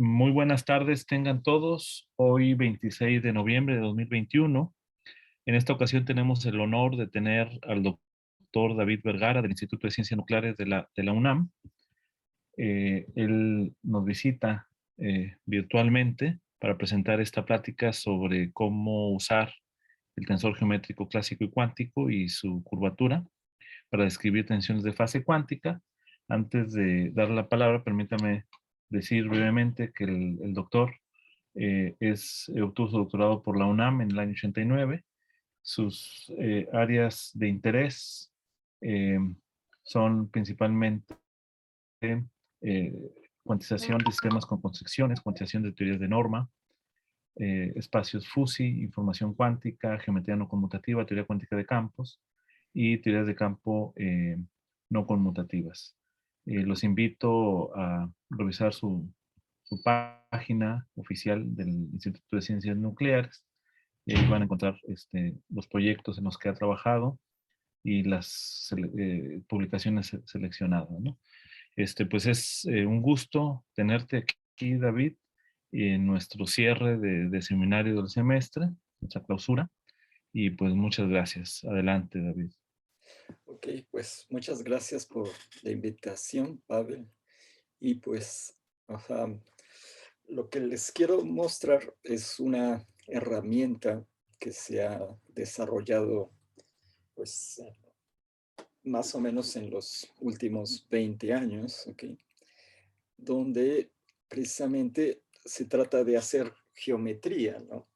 Muy buenas tardes tengan todos. Hoy 26 de noviembre de 2021. En esta ocasión tenemos el honor de tener al doctor David Vergara del Instituto de Ciencias Nucleares de la UNAM. Él nos visita virtualmente para presentar esta plática sobre cómo usar el tensor geométrico clásico y cuántico y su curvatura para describir tensiones de fase cuántica. Antes de dar la palabra, permítame decir brevemente que el doctor obtuvo su doctorado por la UNAM en el año 89. Sus áreas de interés eh, son principalmente cuantización de sistemas con concepciones, cuantización de teorías de norma, espacios fuzzy, información cuántica, geometría no conmutativa, teoría cuántica de campos y teorías de campo no conmutativas. Los invito a revisar su página oficial del Instituto de Ciencias Nucleares. Van a encontrar los proyectos en los que ha trabajado y las publicaciones seleccionadas, ¿no? Pues es un gusto tenerte aquí, David, en nuestro cierre de seminario del semestre, nuestra clausura. Y pues muchas gracias. Adelante, David. Ok, pues muchas gracias por la invitación, Pavel. Y pues, lo que les quiero mostrar es una herramienta que se ha desarrollado, pues, más o menos en los últimos 20 años, ¿ok? Donde precisamente se trata de hacer geometría, ¿no?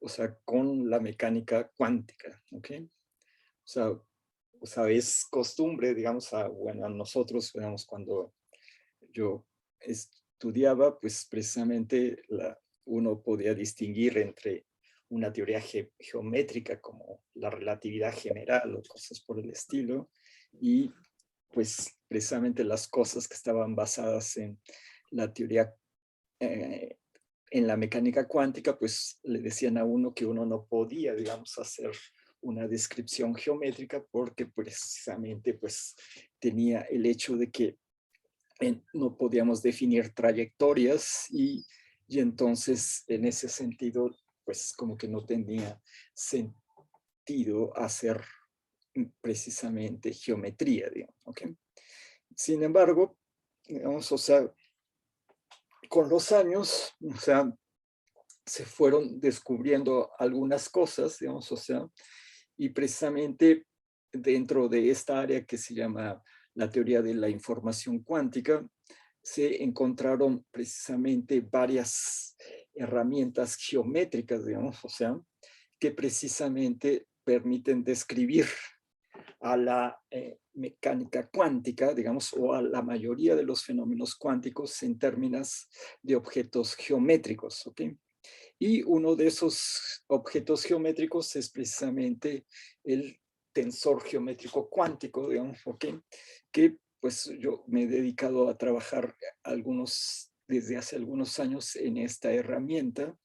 O sea, con la mecánica cuántica, ¿ok? O sea, es costumbre, digamos, bueno, a nosotros, digamos, cuando yo estudiaba, pues precisamente uno podía distinguir entre una teoría geométrica como la relatividad general o cosas por el estilo, y pues precisamente las cosas que estaban basadas en la teoría, eh, en la mecánica cuántica, pues le decían a uno que uno no podía, digamos, hacer una descripción geométrica porque precisamente pues tenía el hecho de que no podíamos definir trayectorias y entonces en ese sentido pues como que no tenía sentido hacer precisamente geometría, digamos, ¿ok? Sin embargo, digamos, o sea, con los años, o sea, se fueron descubriendo algunas cosas, digamos, o sea, y precisamente dentro de esta área que se llama la teoría de la información cuántica, se encontraron precisamente varias herramientas geométricas, digamos, o sea, que precisamente permiten describir a la mecánica cuántica, digamos, o a la mayoría de los fenómenos cuánticos en términos de objetos geométricos, ¿ok? Y uno de esos objetos geométricos es precisamente el tensor geométrico cuántico, digamos, ¿ok? Que pues yo me he dedicado a trabajar desde hace algunos años en esta herramienta,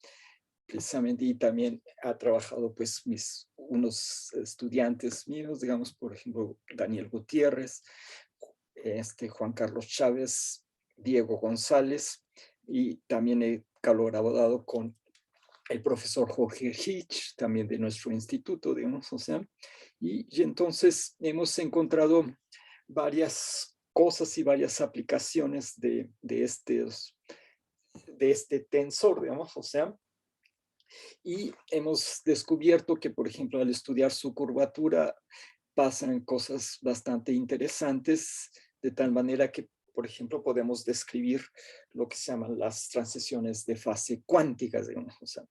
precisamente, y también ha trabajado pues unos estudiantes míos, digamos, por ejemplo, Daniel Gutiérrez, Juan Carlos Chávez, Diego González, y también he colaborado con el profesor Jorge Hitch, también de nuestro instituto, digamos, o sea, y entonces hemos encontrado varias cosas y varias aplicaciones de este tensor, digamos, o sea, y hemos descubierto que, por ejemplo, al estudiar su curvatura pasan cosas bastante interesantes, de tal manera que, por ejemplo, podemos describir lo que se llaman las transiciones de fase cuánticas, digamos, o sea,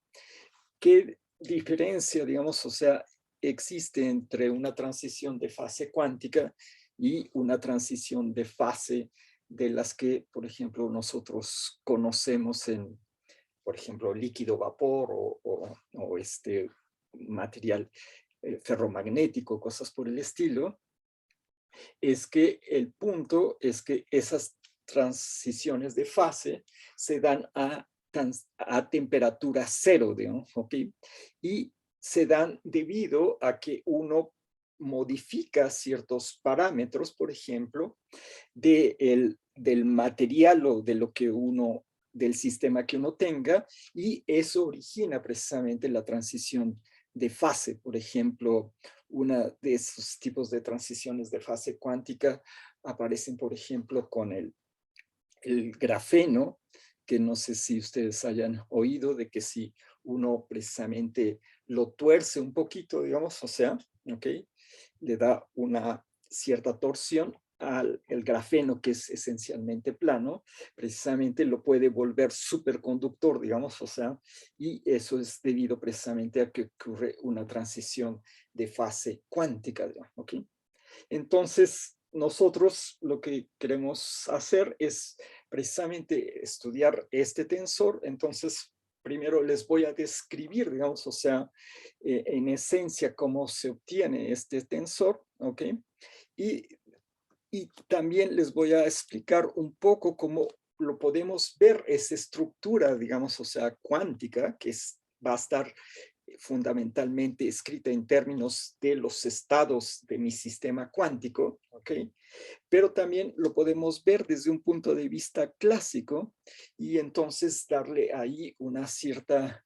¿qué diferencia, digamos, o sea, existe entre una transición de fase cuántica y una transición de fase de las que, por ejemplo, nosotros conocemos en, por ejemplo, líquido vapor o este material ferromagnético, cosas por el estilo? Es que el punto es que esas transiciones de fase se dan a temperatura cero, digamos, ¿ok? Y se dan debido a que uno modifica ciertos parámetros, por ejemplo, del material o de lo que uno del sistema que uno tenga, y eso origina precisamente la transición de fase. Por ejemplo, una de esos tipos de transiciones de fase cuántica aparecen, por ejemplo, con el grafeno, que no sé si ustedes hayan oído de que si uno precisamente lo tuerce un poquito, digamos, o sea, ¿ok? Le da una cierta torsión al el grafeno, que es esencialmente plano, precisamente lo puede volver superconductor, digamos, o sea, y eso es debido precisamente a que ocurre una transición de fase cuántica, digamos, ¿ok? Entonces, nosotros lo que queremos hacer es precisamente estudiar este tensor. Entonces, primero les voy a describir, digamos, o sea, en esencia cómo se obtiene este tensor, ¿ok? Y, y también les voy a explicar un poco cómo lo podemos ver, esa estructura, digamos, o sea, cuántica, que va a estar fundamentalmente escrita en términos de los estados de mi sistema cuántico, ¿ok? Pero también lo podemos ver desde un punto de vista clásico y entonces darle ahí una cierta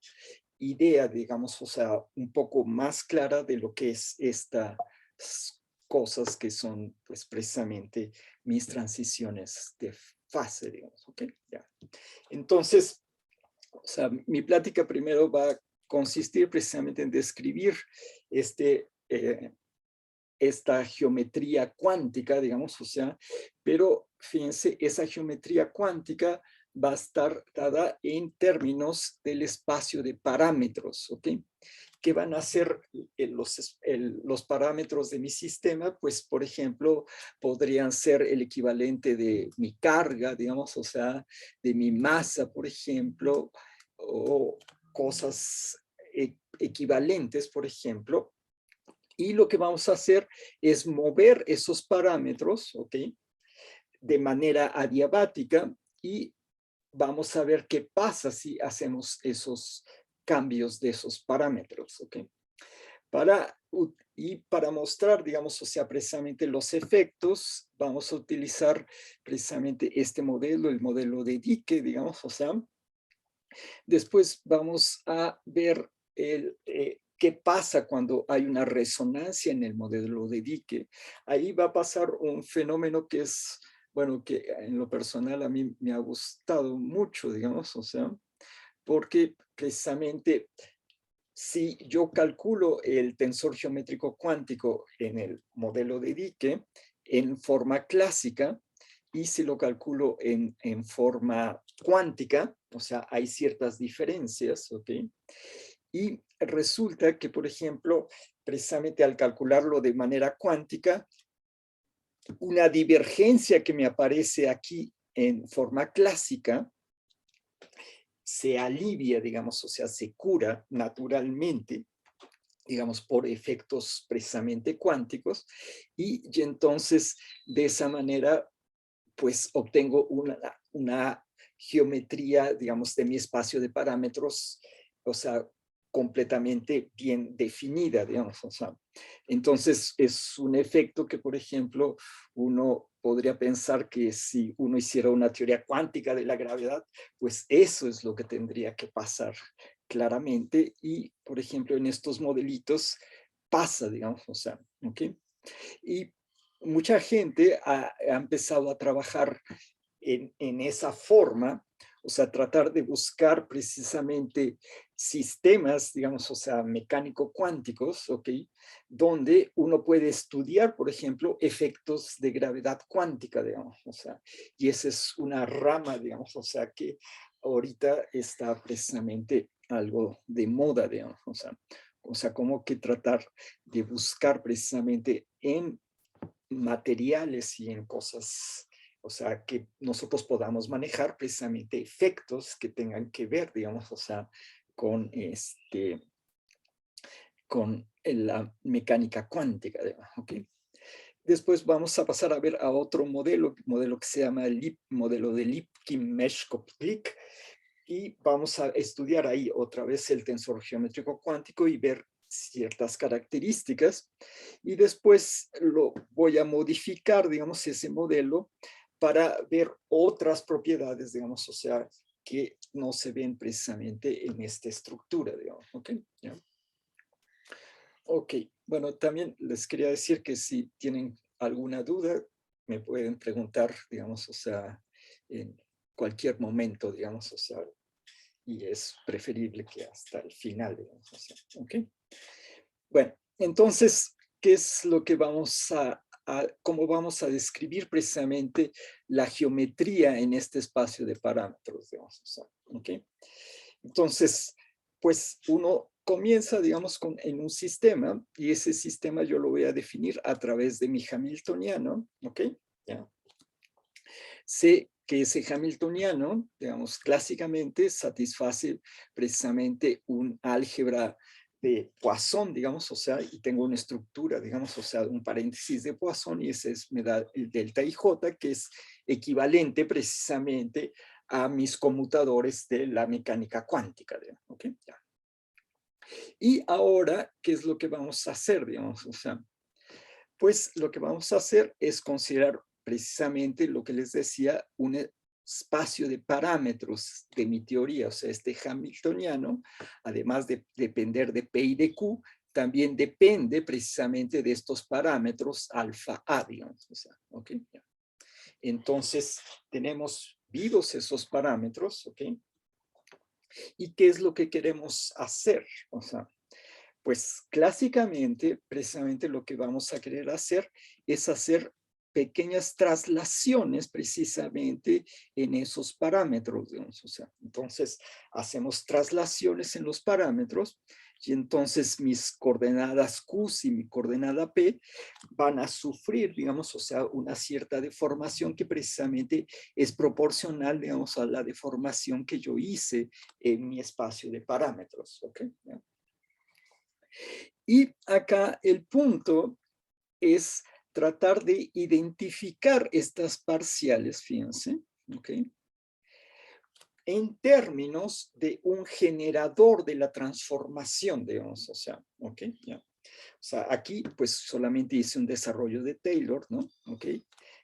idea, digamos, o sea, un poco más clara de lo que es estas cosas que son, pues, precisamente mis transiciones de fase, digamos, ¿ok? Ya. Entonces, o sea, mi plática primero va a consistir precisamente en describir esta geometría cuántica, digamos, o sea, pero fíjense, esa geometría cuántica va a estar dada en términos del espacio de parámetros, ¿ok? ¿Qué van a ser los parámetros de mi sistema? Pues, por ejemplo, podrían ser el equivalente de mi carga, digamos, o sea, de mi masa, por ejemplo, o cosas equivalentes, por ejemplo. Y lo que vamos a hacer es mover esos parámetros, ¿ok? De manera adiabática, y vamos a ver qué pasa si hacemos esos cambios de esos parámetros, ¿ok? Para mostrar, digamos, o sea, precisamente los efectos, vamos a utilizar precisamente este modelo, el modelo de Dicke, digamos, o sea. Después vamos a ver qué pasa cuando hay una resonancia en el modelo de Dicke. Ahí va a pasar un fenómeno que es, bueno, que en lo personal a mí me ha gustado mucho, digamos, o sea, porque precisamente si yo calculo el tensor geométrico cuántico en el modelo de Dicke en forma clásica, y si lo calculo en forma cuántica, o sea, hay ciertas diferencias, ¿ok? Y resulta que, por ejemplo, precisamente al calcularlo de manera cuántica, una divergencia que me aparece aquí en forma clásica se alivia, digamos, o sea, se cura naturalmente, digamos, por efectos precisamente cuánticos, y entonces de esa manera pues obtengo una geometría, digamos, de mi espacio de parámetros, o sea, completamente bien definida, digamos, o sea. Entonces, es un efecto que, por ejemplo, uno podría pensar que si uno hiciera una teoría cuántica de la gravedad, pues eso es lo que tendría que pasar claramente, y, por ejemplo, en estos modelitos pasa, digamos, o sea, ¿ok? Y mucha gente ha empezado a trabajar en esa forma, o sea, tratar de buscar precisamente sistemas, digamos, o sea, mecánico-cuánticos, ¿ok? Donde uno puede estudiar, por ejemplo, efectos de gravedad cuántica, digamos, o sea, y esa es una rama, digamos, o sea, que ahorita está precisamente algo de moda, digamos, o sea, como que tratar de buscar precisamente en materiales y en cosas, o sea, que nosotros podamos manejar precisamente efectos que tengan que ver, digamos, o sea, con con la mecánica cuántica, digamos, ¿ok? Después vamos a pasar a ver a otro modelo que se llama el modelo de Lipkin-Meshkov-Glick, y vamos a estudiar ahí otra vez el tensor geométrico cuántico y ver ciertas características, y después lo voy a modificar, digamos, ese modelo para ver otras propiedades, digamos, o sea, que no se ven precisamente en esta estructura, digamos, ¿ok? ¿Ya? Ok, bueno, también les quería decir que si tienen alguna duda, me pueden preguntar, digamos, o sea, en cualquier momento, digamos, o sea, y es preferible que hasta el final, digamos, o sea, ¿ok? Bueno, entonces, ¿qué es lo que vamos cómo vamos a describir precisamente la geometría en este espacio de parámetros, digamos, o sea, ¿ok? Entonces, pues uno comienza, digamos, en un sistema, y ese sistema yo lo voy a definir a través de mi hamiltoniano, ¿ok? ¿Ya? Sé que ese hamiltoniano, digamos, clásicamente satisface precisamente un álgebra de Poisson, digamos, o sea, y tengo una estructura, digamos, o sea, un paréntesis de Poisson, y ese me da el delta IJ, que es equivalente precisamente a mis conmutadores de la mecánica cuántica, digamos, ¿ok? Ya. Y ahora, ¿qué es lo que vamos a hacer, digamos? O sea, pues lo que vamos a hacer es considerar precisamente lo que les decía, un espacio de parámetros de mi teoría, o sea, este hamiltoniano, además de depender de P y de Q, también depende precisamente de estos parámetros alfa A, digamos. O sea, ¿ok? Entonces, tenemos vivos esos parámetros, ¿ok? ¿Y qué es lo que queremos hacer? O sea, pues clásicamente, precisamente lo que vamos a querer hacer es hacer pequeñas traslaciones precisamente en esos parámetros, digamos. O sea, entonces hacemos traslaciones en los parámetros y entonces mis coordenadas Q y mi coordenada P van a sufrir, digamos, o sea, una cierta deformación que precisamente es proporcional, digamos, a la deformación que yo hice en mi espacio de parámetros, ¿ok? ¿Ya? Y acá el punto es tratar de identificar estas parciales, fíjense, ¿ok? En términos de un generador de la transformación, digamos, o sea, ¿ok? ¿Ya? O sea, aquí pues solamente hice un desarrollo de Taylor, ¿no? ¿Ok?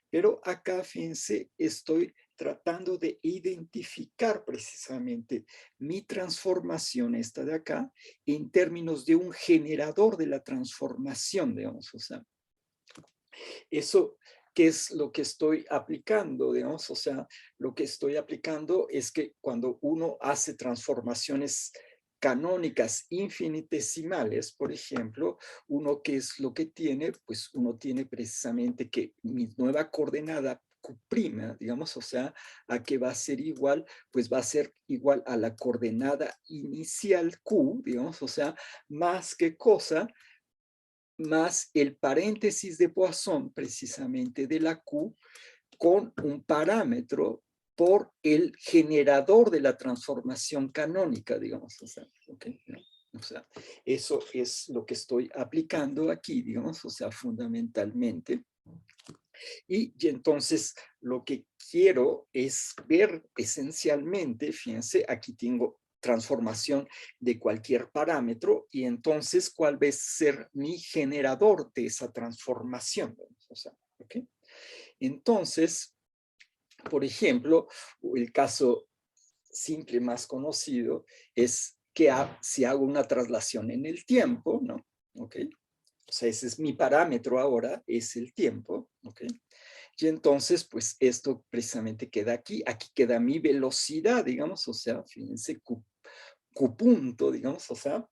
Pero acá, fíjense, estoy tratando de identificar precisamente mi transformación, esta de acá, en términos de un generador de la transformación, digamos, o sea, eso, ¿qué es lo que estoy aplicando, digamos? O sea, lo que estoy aplicando es que cuando uno hace transformaciones canónicas infinitesimales, por ejemplo, uno qué es lo que tiene, pues uno tiene precisamente que mi nueva coordenada Q', digamos, o sea, a que va a ser igual, pues va a ser igual a la coordenada inicial Q, digamos, o sea, más que cosa, más el paréntesis de Poisson, precisamente de la Q, con un parámetro por el generador de la transformación canónica, digamos. O sea, okay, ¿no? O sea, eso es lo que estoy aplicando aquí, digamos, o sea, fundamentalmente. Y entonces lo que quiero es ver esencialmente, fíjense, aquí tengo transformación de cualquier parámetro y entonces cuál va a ser mi generador de esa transformación. O sea, ¿okay? Entonces, por ejemplo, el caso simple más conocido es que si hago una traslación en el tiempo, ¿no? ¿Ok? O sea, ese es mi parámetro ahora, es el tiempo, ¿ok? Y entonces, pues esto precisamente queda aquí. Aquí queda mi velocidad, digamos, o sea, fíjense, Q punto, digamos, o sea,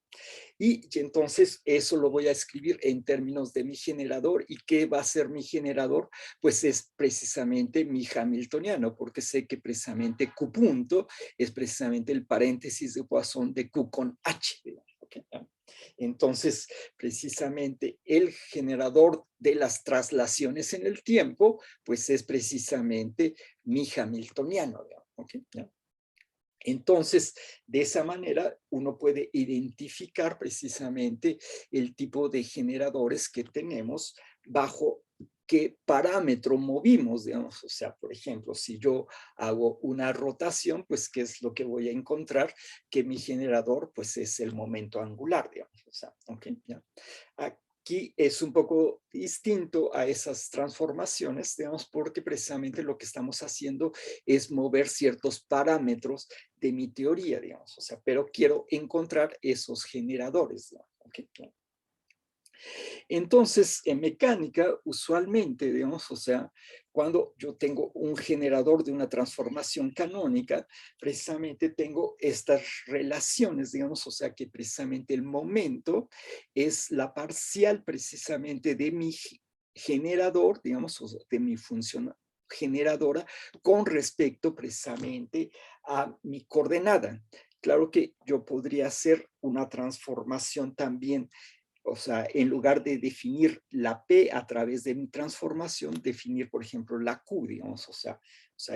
y entonces eso lo voy a escribir en términos de mi generador. ¿Y qué va a ser mi generador? Pues es precisamente mi hamiltoniano, porque sé que precisamente Q punto es precisamente el paréntesis de Poisson de Q con H, digamos. ¿Okay? Entonces, precisamente el generador de las traslaciones en el tiempo, pues es precisamente mi hamiltoniano, digamos. ¿Okay? ¿Ya? Entonces, de esa manera, uno puede identificar precisamente el tipo de generadores que tenemos bajo qué parámetro movimos, digamos. O sea, por ejemplo, si yo hago una rotación, pues, ¿qué es lo que voy a encontrar? Que mi generador, pues, es el momento angular, digamos. O sea, ¿ok? ¿Ya? aquí es un poco distinto a esas transformaciones, digamos, porque precisamente lo que estamos haciendo es mover ciertos parámetros de mi teoría, digamos, o sea, pero quiero encontrar esos generadores, digamos, ¿okay? Entonces, en mecánica, usualmente, digamos, o sea, cuando yo tengo un generador de una transformación canónica, precisamente tengo estas relaciones, digamos, o sea, que precisamente el momento es la parcial precisamente de mi generador, digamos, o sea, de mi función generadora con respecto precisamente a mi coordenada. Claro que yo podría hacer una transformación también, o sea, en lugar de definir la P a través de mi transformación, definir, por ejemplo, la Q, digamos, o sea,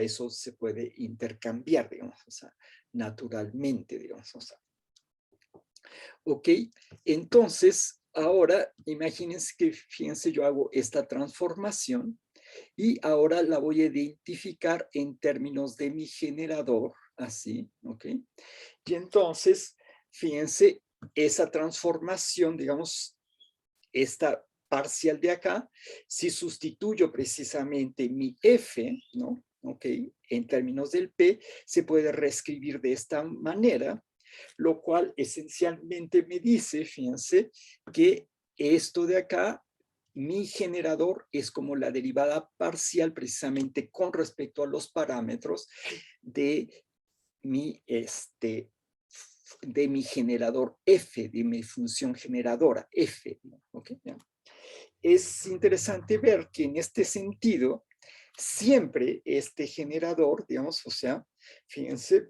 eso se puede intercambiar, digamos, o sea, naturalmente, digamos, o sea. Ok, entonces, ahora, imagínense que, fíjense, yo hago esta transformación y ahora la voy a identificar en términos de mi generador, así, ok. Y entonces, fíjense, esa transformación, digamos, esta parcial de acá, si sustituyo precisamente mi F, ¿no? Ok, en términos del P, se puede reescribir de esta manera, lo cual esencialmente me dice, fíjense, que esto de acá, mi generador es como la derivada parcial precisamente con respecto a los parámetros de mi, de mi generador F, de mi función generadora F. ¿Okay? Es interesante ver que en este sentido, siempre este generador, digamos, o sea, fíjense,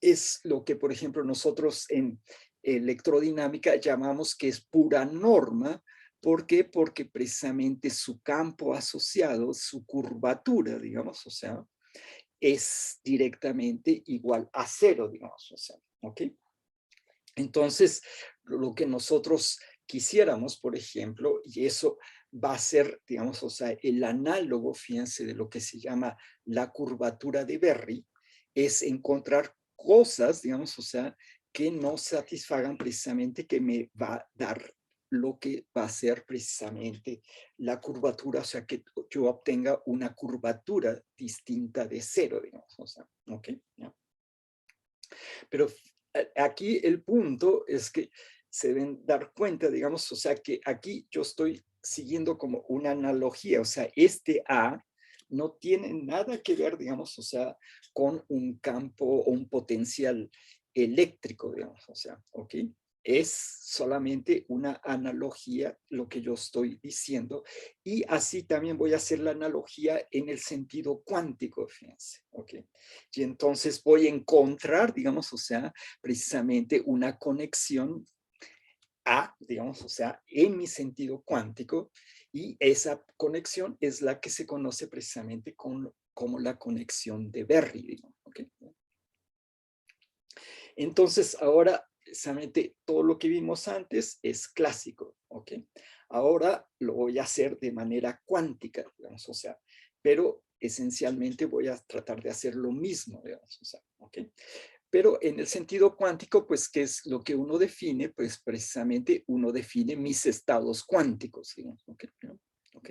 es lo que, por ejemplo, nosotros en electrodinámica llamamos que es pura norma. ¿Por qué? Porque precisamente su campo asociado, su curvatura, digamos, o sea, es directamente igual a cero, digamos, o sea, ¿ok? Entonces, lo que nosotros quisiéramos, por ejemplo, y eso va a ser, digamos, o sea, el análogo, fíjense, de lo que se llama la curvatura de Berry, es encontrar cosas, digamos, o sea, que no satisfagan precisamente, que me va a dar lo que va a ser precisamente la curvatura, o sea, que yo obtenga una curvatura distinta de cero, digamos, o sea, ¿ok? ¿Ya? Pero aquí el punto es que se deben dar cuenta, digamos, o sea, que aquí yo estoy siguiendo como una analogía, o sea, este A no tiene nada que ver, digamos, o sea, con un campo o un potencial eléctrico, digamos, o sea, ¿ok? Es solamente una analogía lo que yo estoy diciendo, y así también voy a hacer la analogía en el sentido cuántico, fíjense, ¿ok? Y entonces voy a encontrar, digamos, o sea, precisamente una conexión A, digamos, o sea, en mi sentido cuántico, y esa conexión es la que se conoce precisamente como la conexión de Berry, digamos, ¿ok? Entonces, ahora, precisamente todo lo que vimos antes es clásico, ¿ok? Ahora lo voy a hacer de manera cuántica, digamos, o sea, pero esencialmente voy a tratar de hacer lo mismo, digamos, o sea, ¿ok? Pero en el sentido cuántico, pues, ¿qué es lo que uno define? Pues precisamente uno define mis estados cuánticos, digamos, ¿ok? ¿Ok?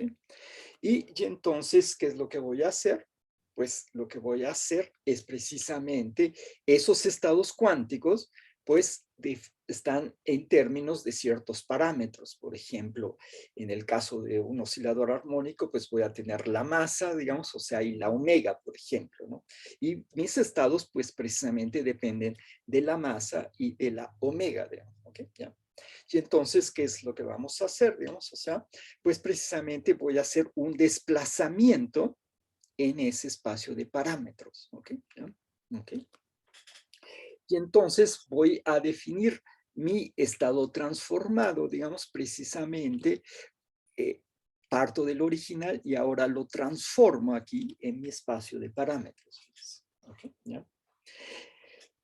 Y entonces, ¿qué es lo que voy a hacer? Pues lo que voy a hacer es precisamente esos estados cuánticos, pues están en términos de ciertos parámetros. Por ejemplo, en el caso de un oscilador armónico, pues voy a tener la masa, digamos, o sea, y la omega, por ejemplo, ¿no? Y mis estados, pues precisamente dependen de la masa y de la omega, digamos, ¿ok? ¿Ya? Y entonces, ¿qué es lo que vamos a hacer, digamos? O sea, pues precisamente voy a hacer un desplazamiento en ese espacio de parámetros, ¿ok? ¿Ya? ¿Ok? Y entonces voy a definir mi estado transformado, digamos, precisamente parto del original y ahora lo transformo aquí en mi espacio de parámetros. ¿Okay? ¿Ya?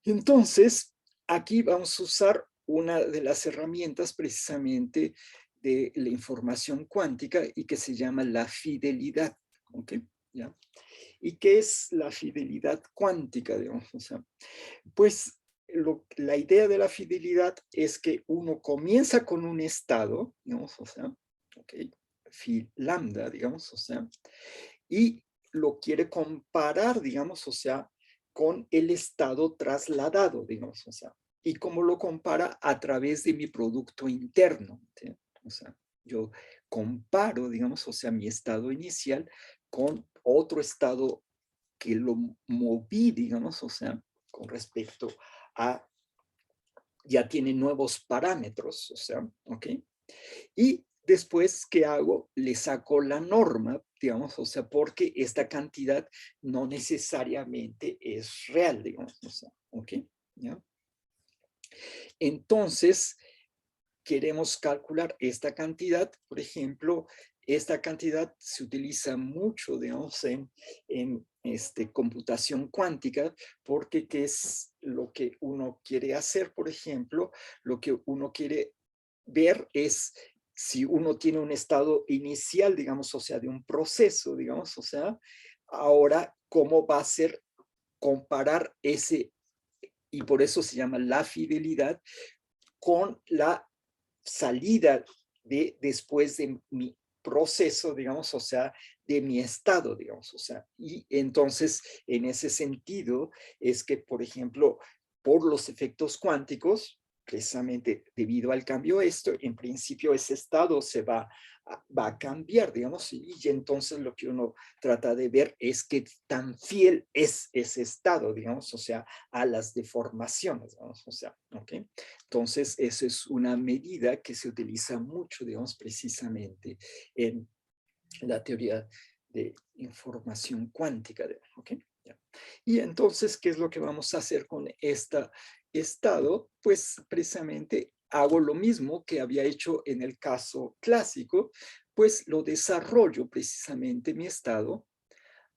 Entonces, aquí vamos a usar una de las herramientas precisamente de la información cuántica y que se llama la fidelidad. ¿Ok? ¿Ya? ¿Y qué es la fidelidad cuántica? Digamos? O sea, pues la idea de la fidelidad es que uno comienza con un estado, digamos, o sea, phi lambda, digamos, o sea, y lo quiere comparar, digamos, o sea, con el estado trasladado, digamos, o sea, y cómo lo compara a través de mi producto interno, ¿sí? O sea, yo comparo, digamos, o sea, mi estado inicial con otro estado que lo moví, digamos, o sea, con respecto a, ya tiene nuevos parámetros, o sea, ¿ok? Y después, ¿qué hago? Le saco la norma, digamos, o sea, porque esta cantidad no necesariamente es real, digamos, o sea, ¿ok? ¿Ya? Entonces, queremos calcular esta cantidad, por ejemplo, esta cantidad se utiliza mucho, digamos, en computación cuántica, porque ¿qué es lo que uno quiere hacer? Por ejemplo, lo que uno quiere ver es si uno tiene un estado inicial, digamos, o sea, de un proceso, digamos, o sea, ahora, ¿cómo va a ser comparar ese, y por eso se llama la fidelidad, con la salida de después de mi proceso, digamos, o sea, de mi estado, digamos, o sea, y entonces en ese sentido es que, por ejemplo, por los efectos cuánticos, precisamente debido al cambio esto, en principio ese estado va a cambiar, digamos, y entonces lo que uno trata de ver es qué tan fiel es ese estado, digamos, o sea, a las deformaciones, digamos, o sea, ¿ok? Entonces, eso es una medida que se utiliza mucho, digamos, precisamente en la teoría de información cuántica. ¿Okay? Y entonces, ¿qué es lo que vamos a hacer con este estado? Pues precisamente hago lo mismo que había hecho en el caso clásico, pues lo desarrollo precisamente mi estado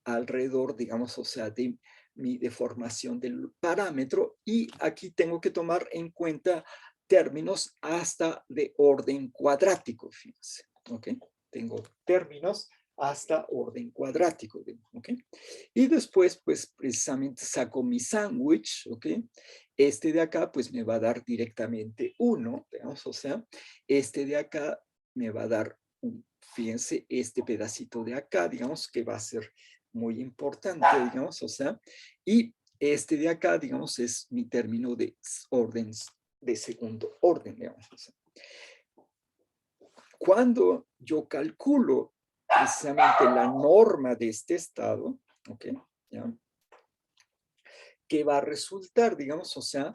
alrededor, digamos, o sea, de mi deformación del parámetro, y aquí tengo que tomar en cuenta términos hasta de orden cuadrático, fíjense, ¿ok? Tengo términos hasta orden cuadrático, ¿ok? Y después, pues, precisamente saco mi sándwich, ¿ok? Este de acá, pues, me va a dar directamente 1, digamos, o sea, este de acá me va a dar, fíjense, este pedacito de acá, digamos, que va a ser muy importante, digamos, o sea, y este de acá, digamos, es mi término de orden, de segundo orden, digamos. O sea, cuando yo calculo precisamente la norma de este estado, ¿ok? ¿Ya? ¿Qué va a resultar, digamos? O sea,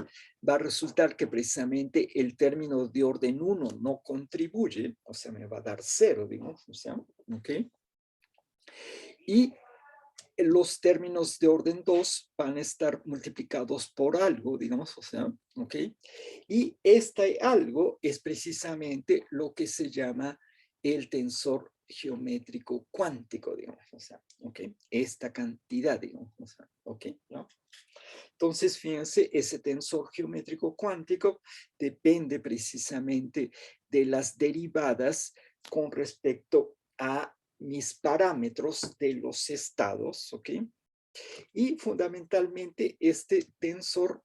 va a resultar que precisamente el término de orden 1 no contribuye, o sea, me va a dar 0, digamos, o sea, ¿ok? Y los términos de orden 2 van a estar multiplicados por algo, digamos, o sea, ¿ok? Y este algo es precisamente lo que se llama el tensor geométrico cuántico, digamos, o sea, ¿ok? Esta cantidad, digamos, o sea, ¿ok? ¿No? Entonces, fíjense, ese tensor geométrico cuántico depende precisamente de las derivadas con respecto a mis parámetros de los estados, ¿ok? Y fundamentalmente este tensor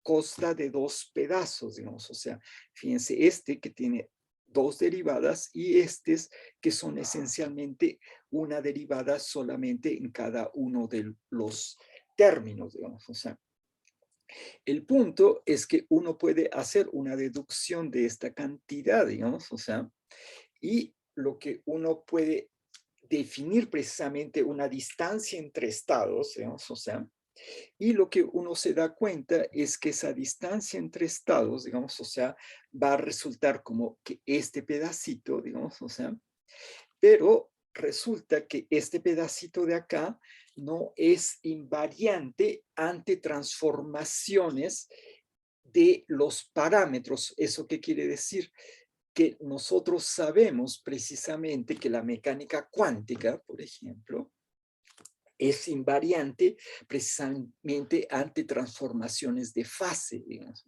consta de dos pedazos, digamos, o sea, fíjense, este que tiene dos derivadas y estos que son esencialmente una derivada solamente en cada uno de los términos, digamos, o sea. El punto es que uno puede hacer una deducción de esta cantidad, digamos, o sea, y lo que uno puede definir precisamente una distancia entre estados, digamos, o sea, y lo que uno se da cuenta es que esa distancia entre estados, digamos, o sea, va a resultar como que este pedacito, digamos, o sea, pero resulta que este pedacito de acá no es invariante ante transformaciones de los parámetros. ¿Eso qué quiere decir? Que nosotros sabemos precisamente que la mecánica cuántica, por ejemplo, es invariante precisamente ante transformaciones de fase, digamos.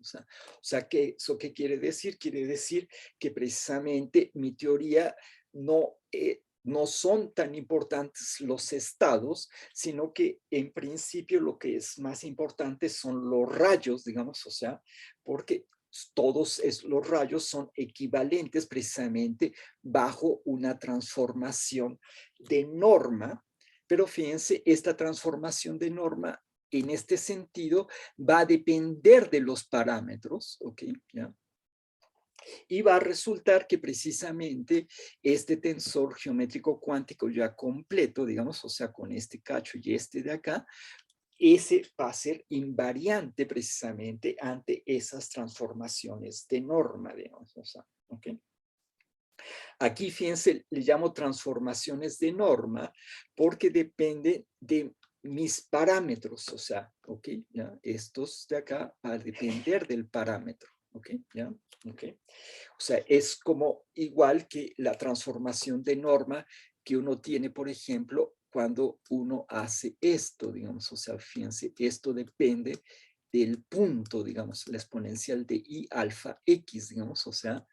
Que ¿eso qué quiere decir? Quiere decir que precisamente mi teoría no no son tan importantes los estados, sino que en principio lo que es más importante son los rayos, digamos, o sea, porque todos los rayos son equivalentes precisamente bajo una transformación de norma, pero fíjense, esta transformación de norma en este sentido va a depender de los parámetros, ¿ok? ¿Ya? Y va a resultar que precisamente este tensor geométrico cuántico ya completo, digamos, o sea, con este cacho y este de acá, ese va a ser invariante precisamente ante esas transformaciones de norma, digamos, o sea, ¿ok? Aquí, fíjense, le llamo transformaciones de norma porque depende de mis parámetros, o sea, ¿ok? ¿Ya? Estos de acá van a depender del parámetro, ¿ok? ¿Ya? ¿Ok? O sea, es como igual que la transformación de norma que uno tiene, por ejemplo, cuando uno hace esto, digamos, o sea, fíjense, esto depende del punto, digamos, la exponencial de I alfa X, digamos, o sea,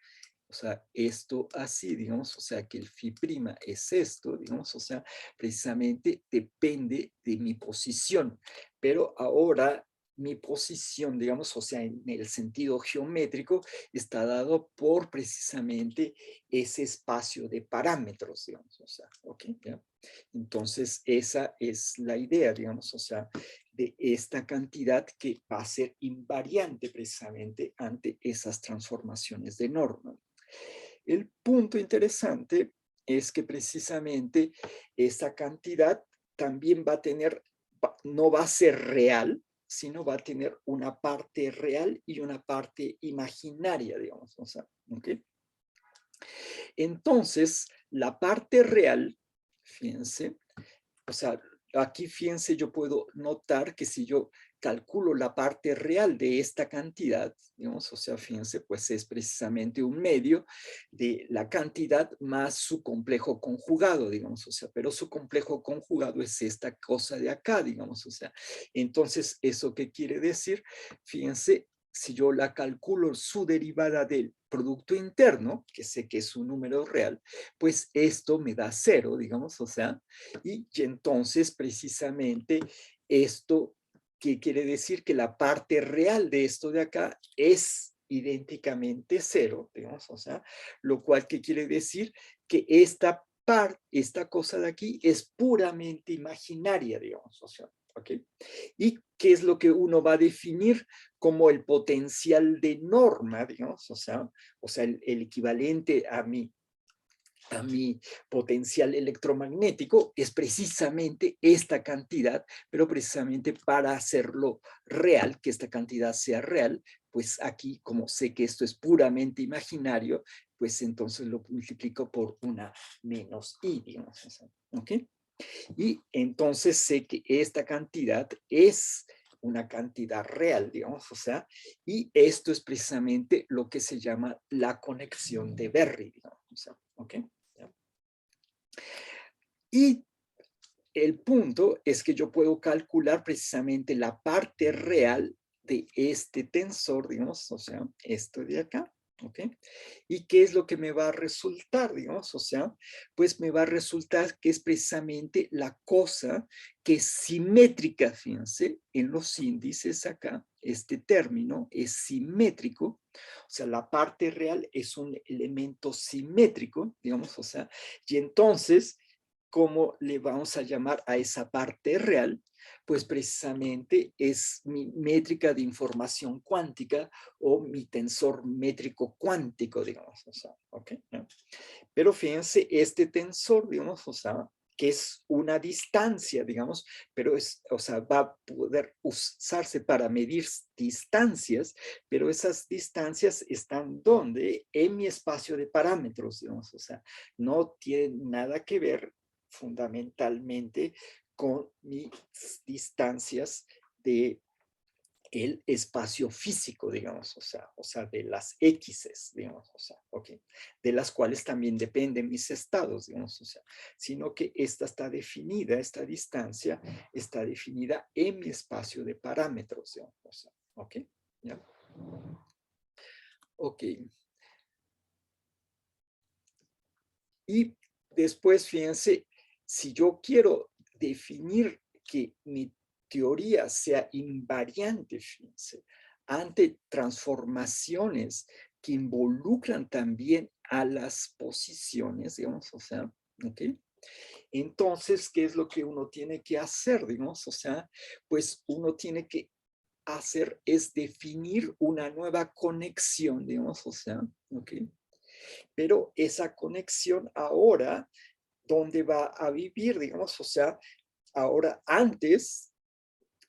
esto así, digamos, o sea, que el phi prima es esto, digamos, o sea, precisamente depende de mi posición. Pero ahora mi posición, digamos, o sea, en el sentido geométrico, está dado por precisamente ese espacio de parámetros, digamos, o sea, ¿ok? ¿Ya? Entonces, esa es la idea, digamos, o sea, de esta cantidad que va a ser invariante precisamente ante esas transformaciones de norma. El punto interesante es que precisamente esa cantidad también va a tener, no va a ser real, sino va a tener una parte real y una parte imaginaria, digamos. O sea, ¿okay? Entonces, la parte real, fíjense, o sea, aquí fíjense, yo puedo notar que si yo calculo la parte real de esta cantidad, digamos, o sea, fíjense, pues es precisamente un medio de la cantidad más su complejo conjugado, digamos, o sea, pero su complejo conjugado es esta cosa de acá, digamos, o sea, entonces, ¿eso qué quiere decir? Fíjense, si yo la calculo su derivada del producto interno, que sé que es un número real, pues esto me da 0, digamos, o sea, y entonces precisamente esto, ¿qué quiere decir? Que la parte real de esto de acá es idénticamente 0, digamos, o sea, lo cual ¿qué quiere decir? Que esta cosa de aquí es puramente imaginaria, digamos, o sea, ¿ok? ¿Y qué es lo que uno va a definir como el potencial de norma, digamos? O sea el equivalente a mi potencial electromagnético es precisamente esta cantidad, pero precisamente para hacerlo real, que esta cantidad sea real, pues aquí, como sé que esto es puramente imaginario, pues entonces lo multiplico por una menos i, digamos. ¿Ok? Y entonces sé que esta cantidad es una cantidad real, digamos, o sea, y esto es precisamente lo que se llama la conexión de Berry, digamos, o sea, ¿ok? Y el punto es que yo puedo calcular precisamente la parte real de este tensor, digamos, o sea, esto de acá, ¿ok? ¿Y qué es lo que me va a resultar, digamos? O sea, pues me va a resultar que es precisamente la cosa que es simétrica, fíjense, en los índices acá, este término es simétrico, o sea, la parte real es un elemento simétrico, digamos, o sea, y entonces ¿cómo le vamos a llamar a esa parte real? Pues precisamente es mi métrica de información cuántica o mi tensor métrico cuántico, digamos, o sea, ¿ok? ¿No? Pero fíjense, este tensor, digamos, o sea, que es una distancia, digamos, pero es, o sea, va a poder usarse para medir distancias, pero esas distancias están donde en mi espacio de parámetros, digamos, o sea, no tienen nada que ver fundamentalmente con mis distancias de el espacio físico, digamos, o sea, de las X's, digamos, o sea, ok, de las cuales también dependen mis estados, digamos, o sea, sino que esta está definida, esta distancia está definida en mi espacio de parámetros, digamos, o sea, ok, ¿ya? Ok. Y después, fíjense, si yo quiero definir que mi teoría sea invariante, fíjense, ante transformaciones que involucran también a las posiciones, digamos, o sea, ¿ok? Entonces, ¿qué es lo que uno tiene que hacer, digamos? O sea, pues uno tiene que hacer es definir una nueva conexión, digamos, o sea, ¿ok? Pero esa conexión ahora, ¿dónde va a vivir, digamos? O sea, ahora antes,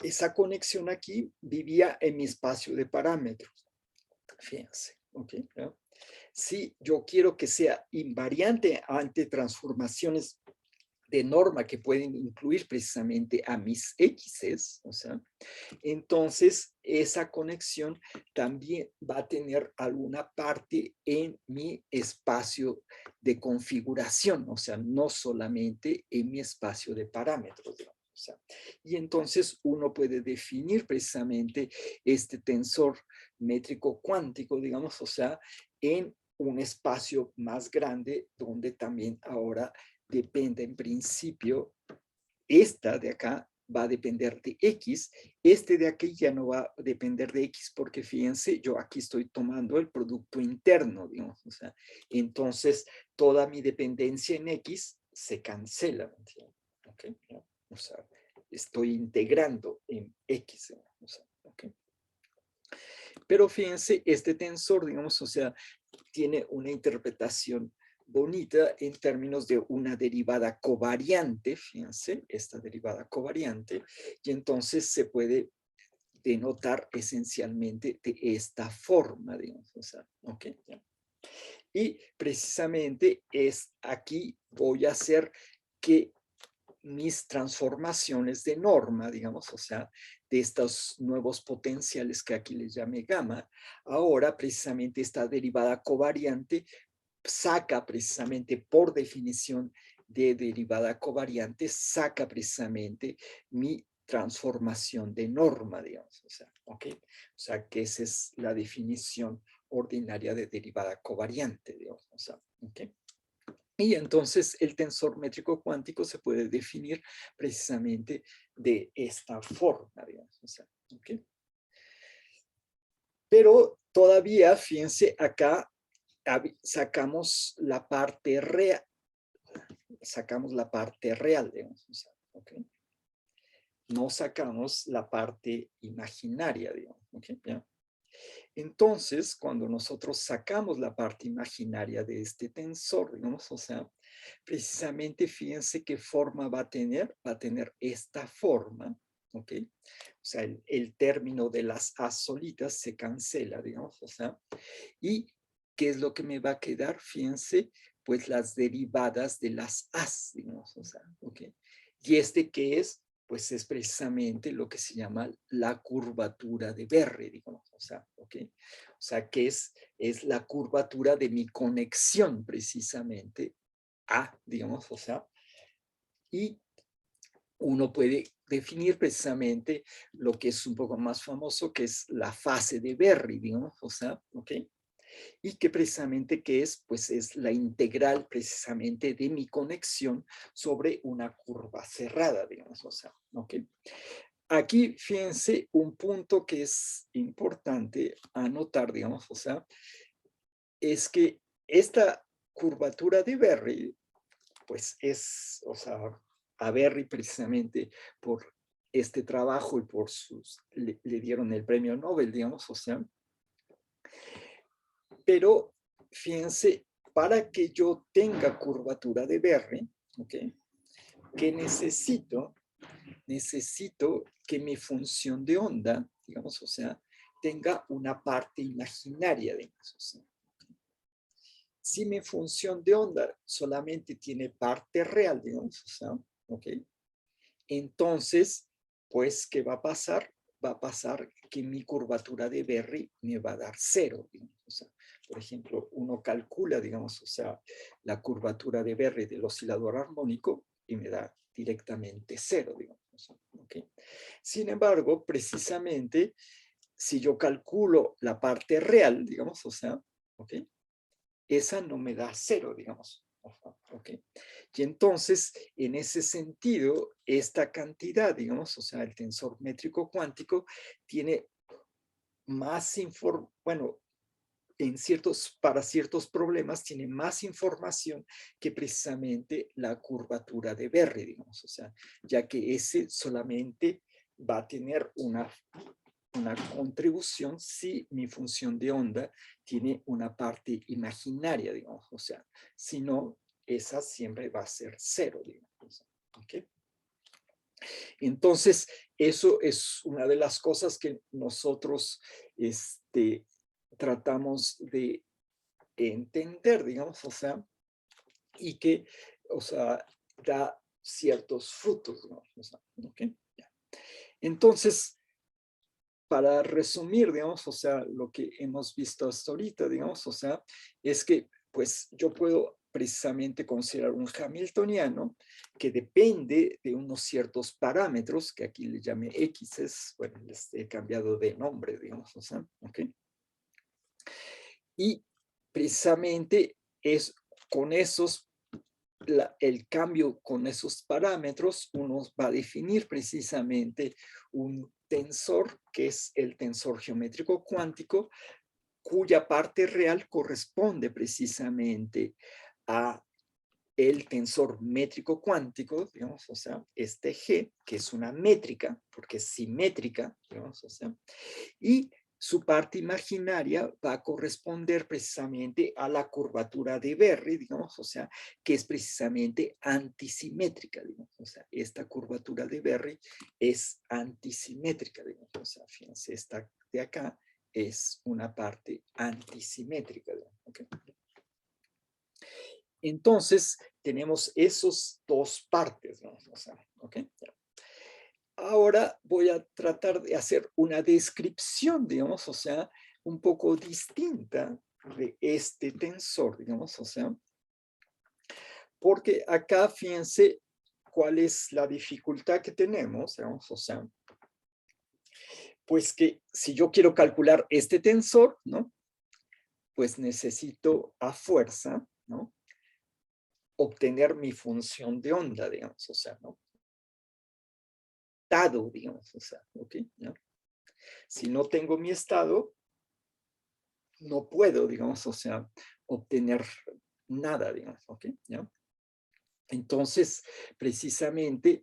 esa conexión aquí vivía en mi espacio de parámetros. Fíjense, ¿ok? ¿No? Si yo quiero que sea invariante ante transformaciones de norma que pueden incluir precisamente a mis x's, o sea, entonces esa conexión también va a tener alguna parte en mi espacio de configuración, o sea, no solamente en mi espacio de parámetros, digamos. O sea, y entonces uno puede definir precisamente este tensor métrico cuántico, digamos, o sea, en un espacio más grande donde también ahora depende en principio esta de acá va a depender de X, este de aquí ya no va a depender de X porque fíjense, yo aquí estoy tomando el producto interno, digamos, o sea, entonces toda mi dependencia en X se cancela, ¿entiendes? ¿Okay? O sea, estoy integrando en X, o sea, ¿ok? Pero fíjense, este tensor, digamos, o sea, tiene una interpretación bonita en términos de una derivada covariante, fíjense, esta derivada covariante, y entonces se puede denotar esencialmente de esta forma, digamos, o sea, ¿ok? Y precisamente es aquí voy a hacer que mis transformaciones de norma, digamos, o sea, de estos nuevos potenciales que aquí les llamé gamma, ahora precisamente esta derivada covariante saca precisamente por definición de derivada covariante, saca precisamente mi transformación de norma, digamos, o sea, ¿ok? O sea, que esa es la definición ordinaria de derivada covariante, digamos, o sea, ¿ok? Y entonces el tensor métrico cuántico se puede definir precisamente de esta forma, digamos, o sea, ¿ok? Pero todavía, fíjense, acá sacamos la parte real, digamos, o sea, ¿ok? No sacamos la parte imaginaria, digamos, ¿ok? ¿Ya? Entonces, cuando nosotros sacamos la parte imaginaria de este tensor, digamos, o sea, precisamente fíjense qué forma va a tener esta forma, ¿ok? O sea, el término de las A solitas se cancela, digamos, o sea, y ¿qué es lo que me va a quedar? Fíjense, pues las derivadas de las A's, digamos, o sea, ¿ok? ¿Y este qué es? Pues es precisamente lo que se llama la curvatura de Berry, digamos, o sea, ¿ok? O sea, que es la curvatura de mi conexión precisamente a, digamos, o sea, y uno puede definir precisamente lo que es un poco más famoso, que es la fase de Berry, digamos, o sea, ¿ok? Y que precisamente que es, pues es la integral precisamente de mi conexión sobre una curva cerrada, digamos, o sea, ¿ok? Aquí, fíjense, un punto que es importante anotar, digamos, o sea, es que esta curvatura de Berry, pues es, o sea, a Berry precisamente por este trabajo y por sus, le dieron el premio Nobel, digamos, o sea, pero fíjense, para que yo tenga curvatura de Berry, ¿ok? ¿Qué necesito? Necesito que mi función de onda, digamos, o sea, tenga una parte imaginaria, digamos, o sea. Si mi función de onda solamente tiene parte real, digamos, o sea, ¿ok? Entonces, pues, ¿qué va a pasar? Va a pasar que mi curvatura de Berry me va a dar cero, digamos, o sea, por ejemplo, uno calcula, digamos, o sea, la curvatura de Berry del oscilador armónico y me da directamente cero, digamos, o sea, ¿ok? Sin embargo, precisamente, si yo calculo la parte real, digamos, o sea, ¿ok? Esa no me da cero, digamos. Ajá, ok. Y entonces, en ese sentido, esta cantidad, digamos, o sea, el tensor métrico cuántico tiene más información, bueno, para ciertos problemas tiene más información que precisamente la curvatura de Berry, digamos, o sea, ya que ese solamente va a tener una contribución si mi función de onda tiene una parte imaginaria, digamos, o sea, si no, esa siempre va a ser cero, digamos, ¿ok? Entonces, eso es una de las cosas que nosotros tratamos de entender, digamos, o sea, y que, o sea, da ciertos frutos, digamos, o sea, ¿ok? Entonces, para resumir, digamos, o sea, lo que hemos visto hasta ahorita, digamos, o sea, es que, pues, yo puedo precisamente considerar un hamiltoniano que depende de unos ciertos parámetros, que aquí le llamé X's, bueno, les he cambiado de nombre, digamos, o sea, ¿ok? Y precisamente es con esos, el cambio con esos parámetros, uno va a definir precisamente un tensor, que es el tensor geométrico cuántico, cuya parte real corresponde precisamente a el tensor métrico cuántico, digamos, o sea, este G, que es una métrica, porque es simétrica, digamos, o sea, y su parte imaginaria va a corresponder precisamente a la curvatura de Berry, digamos, o sea, que es precisamente antisimétrica, digamos, o sea, esta curvatura de Berry es antisimétrica, digamos, o sea, fíjense, esta de acá es una parte antisimétrica, digamos, ¿okay? Entonces, tenemos esos dos partes, ¿no? O sea, ¿ok? Ahora voy a tratar de hacer una descripción, digamos, o sea, un poco distinta de este tensor, digamos, o sea, porque acá fíjense cuál es la dificultad que tenemos, digamos, o sea, pues que si yo quiero calcular este tensor, ¿no? Pues necesito a fuerza, ¿no? Obtener mi función de onda, digamos, o sea, ¿no? Estado, digamos, o sea, ¿ok? ¿No? Si no tengo mi estado, no puedo, digamos, o sea, obtener nada, digamos, ¿ok? ¿Ya? Entonces, precisamente,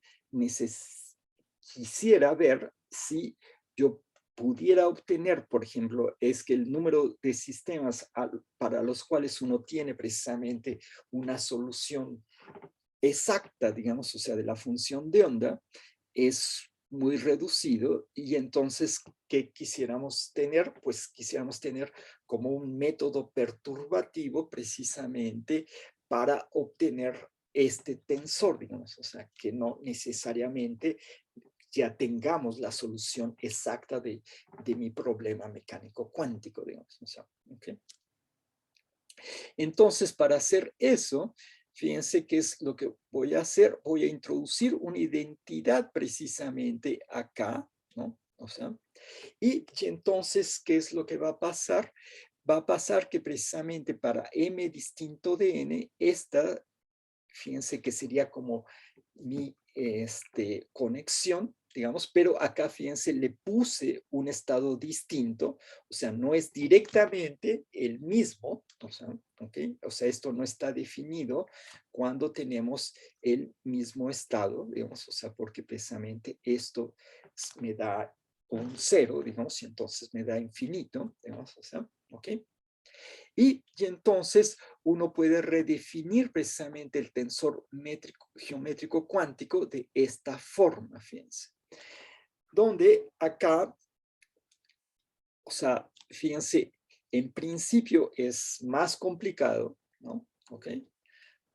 quisiera ver si yo pudiera obtener, por ejemplo, es que el número de sistemas para los cuales uno tiene precisamente una solución exacta, digamos, o sea, de la función de onda, es muy reducido y entonces, ¿qué quisiéramos tener? Pues quisiéramos tener como un método perturbativo precisamente para obtener este tensor, digamos, o sea, que no necesariamente ya tengamos la solución exacta de mi problema mecánico cuántico, digamos, o sea, ¿okay? Entonces, para hacer eso, fíjense qué es lo que voy a hacer. Voy a introducir una identidad precisamente acá, ¿no? O sea, y entonces, ¿qué es lo que va a pasar? Va a pasar que precisamente para m distinto de n, esta, fíjense que sería como mi conexión, digamos, pero acá, fíjense, le puse un estado distinto, o sea, no es directamente el mismo, o sea, ¿okay? O sea, esto no está definido cuando tenemos el mismo estado, digamos, o sea, porque precisamente esto me da un cero, digamos, y entonces me da infinito, digamos, o sea, ¿ok? Y entonces uno puede redefinir precisamente el tensor geométrico cuántico de esta forma, fíjense. Donde acá, o sea, fíjense, en principio es más complicado, ¿no? ¿Ok?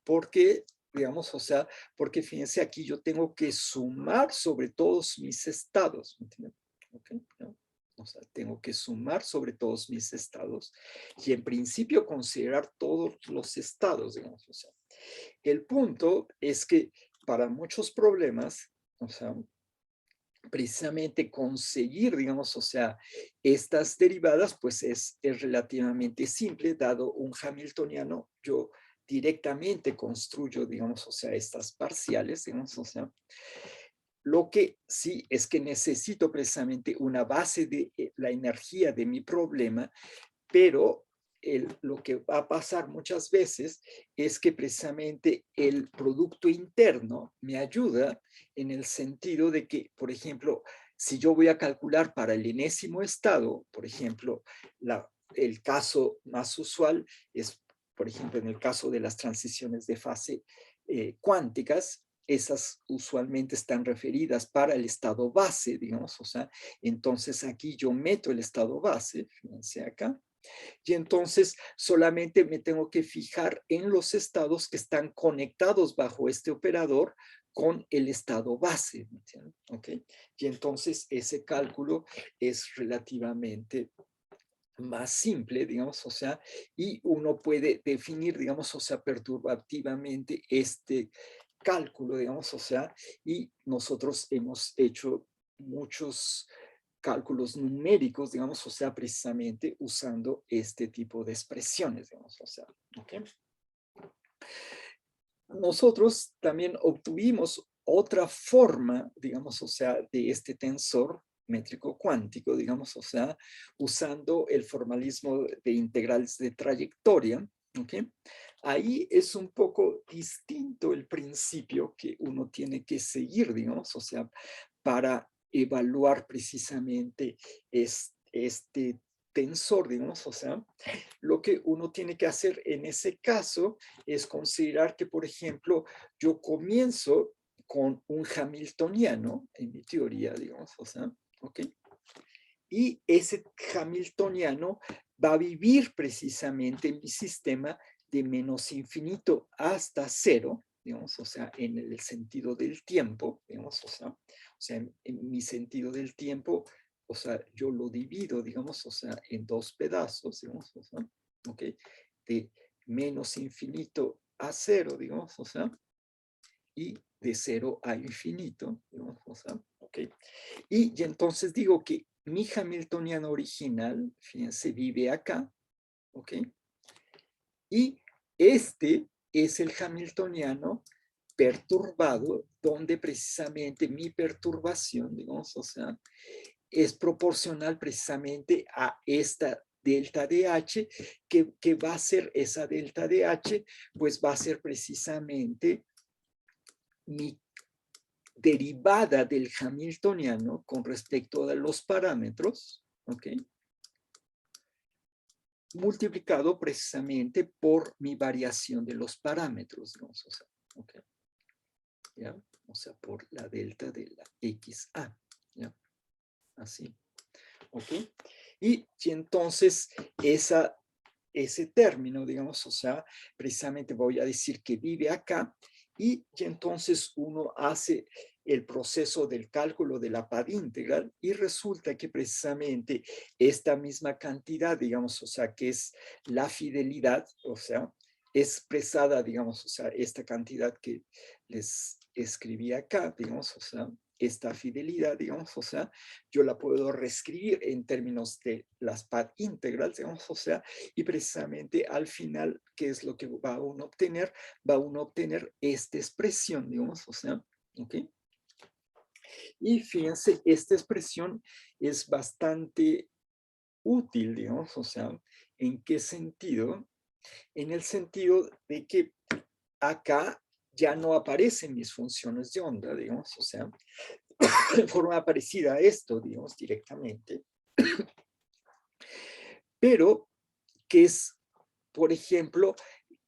Porque, digamos, o sea, porque fíjense aquí yo tengo que sumar sobre todos mis estados, ¿me entienden? ¿Ok? ¿No? O sea, tengo que sumar sobre todos mis estados y en principio considerar todos los estados, digamos. O sea, el punto es que para muchos problemas, o sea, precisamente conseguir, digamos, o sea, estas derivadas, pues es relativamente simple, dado un hamiltoniano, yo directamente construyo, digamos, o sea, estas parciales, digamos, o sea, lo que sí es que necesito precisamente una base de la energía de mi problema, pero lo que va a pasar muchas veces es que precisamente el producto interno me ayuda en el sentido de que, por ejemplo, si yo voy a calcular para el enésimo estado, por ejemplo, el caso más usual es, por ejemplo, en el caso de las transiciones de fase cuánticas, esas usualmente están referidas para el estado base, digamos, o sea, entonces aquí yo meto el estado base, fíjense acá, y entonces solamente me tengo que fijar en los estados que están conectados bajo este operador con el estado base, ¿me entienden? ¿Ok? Y entonces ese cálculo es relativamente más simple, digamos, o sea, y uno puede definir, digamos, o sea, perturbativamente este cálculo, digamos, o sea, y nosotros hemos hecho muchos cálculos numéricos, digamos, o sea, precisamente usando este tipo de expresiones, digamos, o sea, ¿ok? Nosotros también obtuvimos otra forma, digamos, o sea, de este tensor métrico cuántico, digamos, o sea, usando el formalismo de integrales de trayectoria, ¿ok? Ahí es un poco distinto el principio que uno tiene que seguir, digamos, o sea, para evaluar precisamente este tensor, digamos, o sea, lo que uno tiene que hacer en ese caso es considerar que, por ejemplo, yo comienzo con un hamiltoniano, en mi teoría, digamos, o sea, ¿ok? Y ese hamiltoniano va a vivir precisamente en mi sistema de menos infinito hasta cero, digamos, o sea, en el sentido del tiempo, digamos, o sea en mi sentido del tiempo, o sea, yo lo divido, digamos, o sea, en dos pedazos, digamos, o sea, ¿ok? De menos infinito a cero, digamos, o sea, y de cero a infinito, digamos, o sea, ¿ok? Y entonces digo que mi hamiltoniano original, fíjense, vive acá, ¿ok? Y este es el hamiltoniano perturbado, donde precisamente mi perturbación, digamos, o sea, es proporcional precisamente a esta delta de H, que va a ser esa delta de H, pues va a ser precisamente mi derivada del hamiltoniano con respecto a los parámetros, ¿ok? Multiplicado precisamente por mi variación de los parámetros, digamos, o sea, ¿ok? ¿Ya? O sea, por la delta de la XA, ¿ya? Así, ¿ok? Y entonces ese término, digamos, o sea, precisamente voy a decir que vive acá, y entonces uno hace el proceso del cálculo de la pad integral y resulta que precisamente esta misma cantidad, digamos, o sea, que es la fidelidad, o sea, expresada, digamos, o sea, esta cantidad que les escribí acá, digamos, o sea, esta fidelidad, digamos, o sea, yo la puedo reescribir en términos de las pad integrals, digamos, o sea, y precisamente al final, ¿qué es lo que va uno a obtener? Va uno a obtener esta expresión, digamos, o sea, ¿ok? Y fíjense, esta expresión es bastante útil, digamos, o sea, ¿en qué sentido? En el sentido de que acá ya no aparecen mis funciones de onda, digamos, o sea, de forma parecida a esto, digamos, directamente, pero que es, por ejemplo,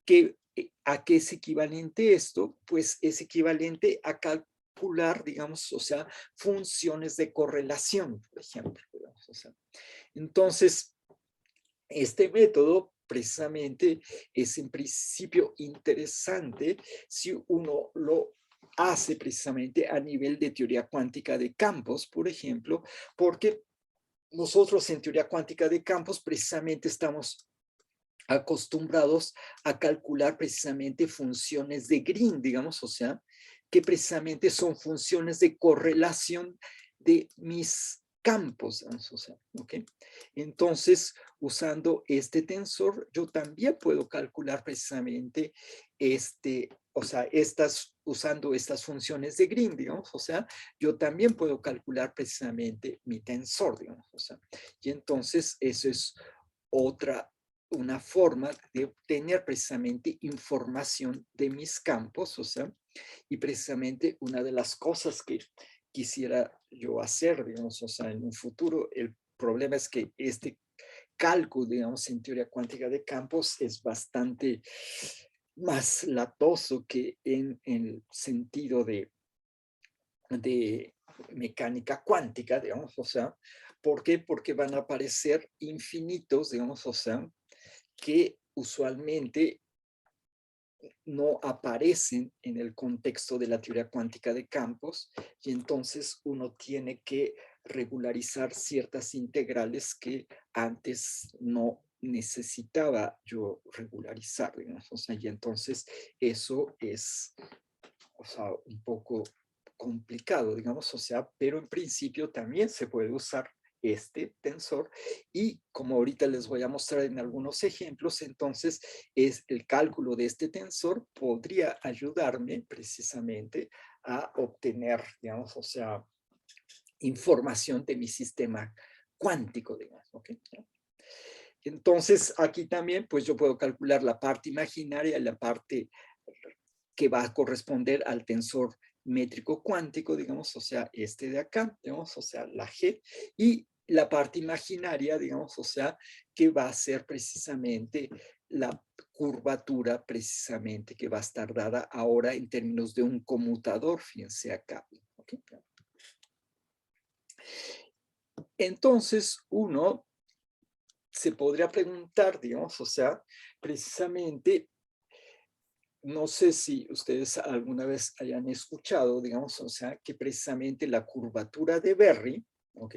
que, ¿a qué es equivalente esto? Pues es equivalente a calcular, digamos, o sea, funciones de correlación, por ejemplo. Digamos, o sea. Entonces, este método precisamente es en principio interesante si uno lo hace precisamente a nivel de teoría cuántica de campos, por ejemplo, porque nosotros en teoría cuántica de campos precisamente estamos acostumbrados a calcular precisamente funciones de Green, digamos, o sea, que precisamente son funciones de correlación de mis campos, digamos, o sea, ¿ok? Entonces, usando este tensor, yo también puedo calcular precisamente o sea, usando estas funciones de Green, digamos, o sea, yo también puedo calcular precisamente mi tensor, digamos, o sea, y entonces eso es una forma de obtener precisamente información de mis campos, o sea, y precisamente una de las cosas que quisiera yo hacer, digamos, o sea, en un futuro, el problema es que este cálculo, digamos, en teoría cuántica de campos es bastante más latoso que en el sentido de mecánica cuántica, digamos, o sea, ¿por qué? Porque van a aparecer infinitos, digamos, o sea, que usualmente no aparecen en el contexto de la teoría cuántica de campos y entonces uno tiene que regularizar ciertas integrales que antes no necesitaba yo regularizar, digamos, o sea, y entonces eso es, o sea, un poco complicado, digamos, o sea, pero en principio también se puede usar este tensor y como ahorita les voy a mostrar en algunos ejemplos, entonces es el cálculo de este tensor podría ayudarme precisamente a obtener, digamos, o sea, información de mi sistema cuántico, digamos, ¿ok? Entonces aquí también pues yo puedo calcular la parte imaginaria, la parte que va a corresponder al tensor métrico cuántico, digamos, o sea, este de acá, digamos, o sea, la G, y la parte imaginaria, digamos, o sea, que va a ser precisamente la curvatura, precisamente, que va a estar dada ahora en términos de un conmutador, fíjense acá. ¿Okay? Entonces, uno se podría preguntar, digamos, o sea, precisamente, no sé si ustedes alguna vez hayan escuchado, digamos, o sea, que precisamente la curvatura de Berry, ¿ok?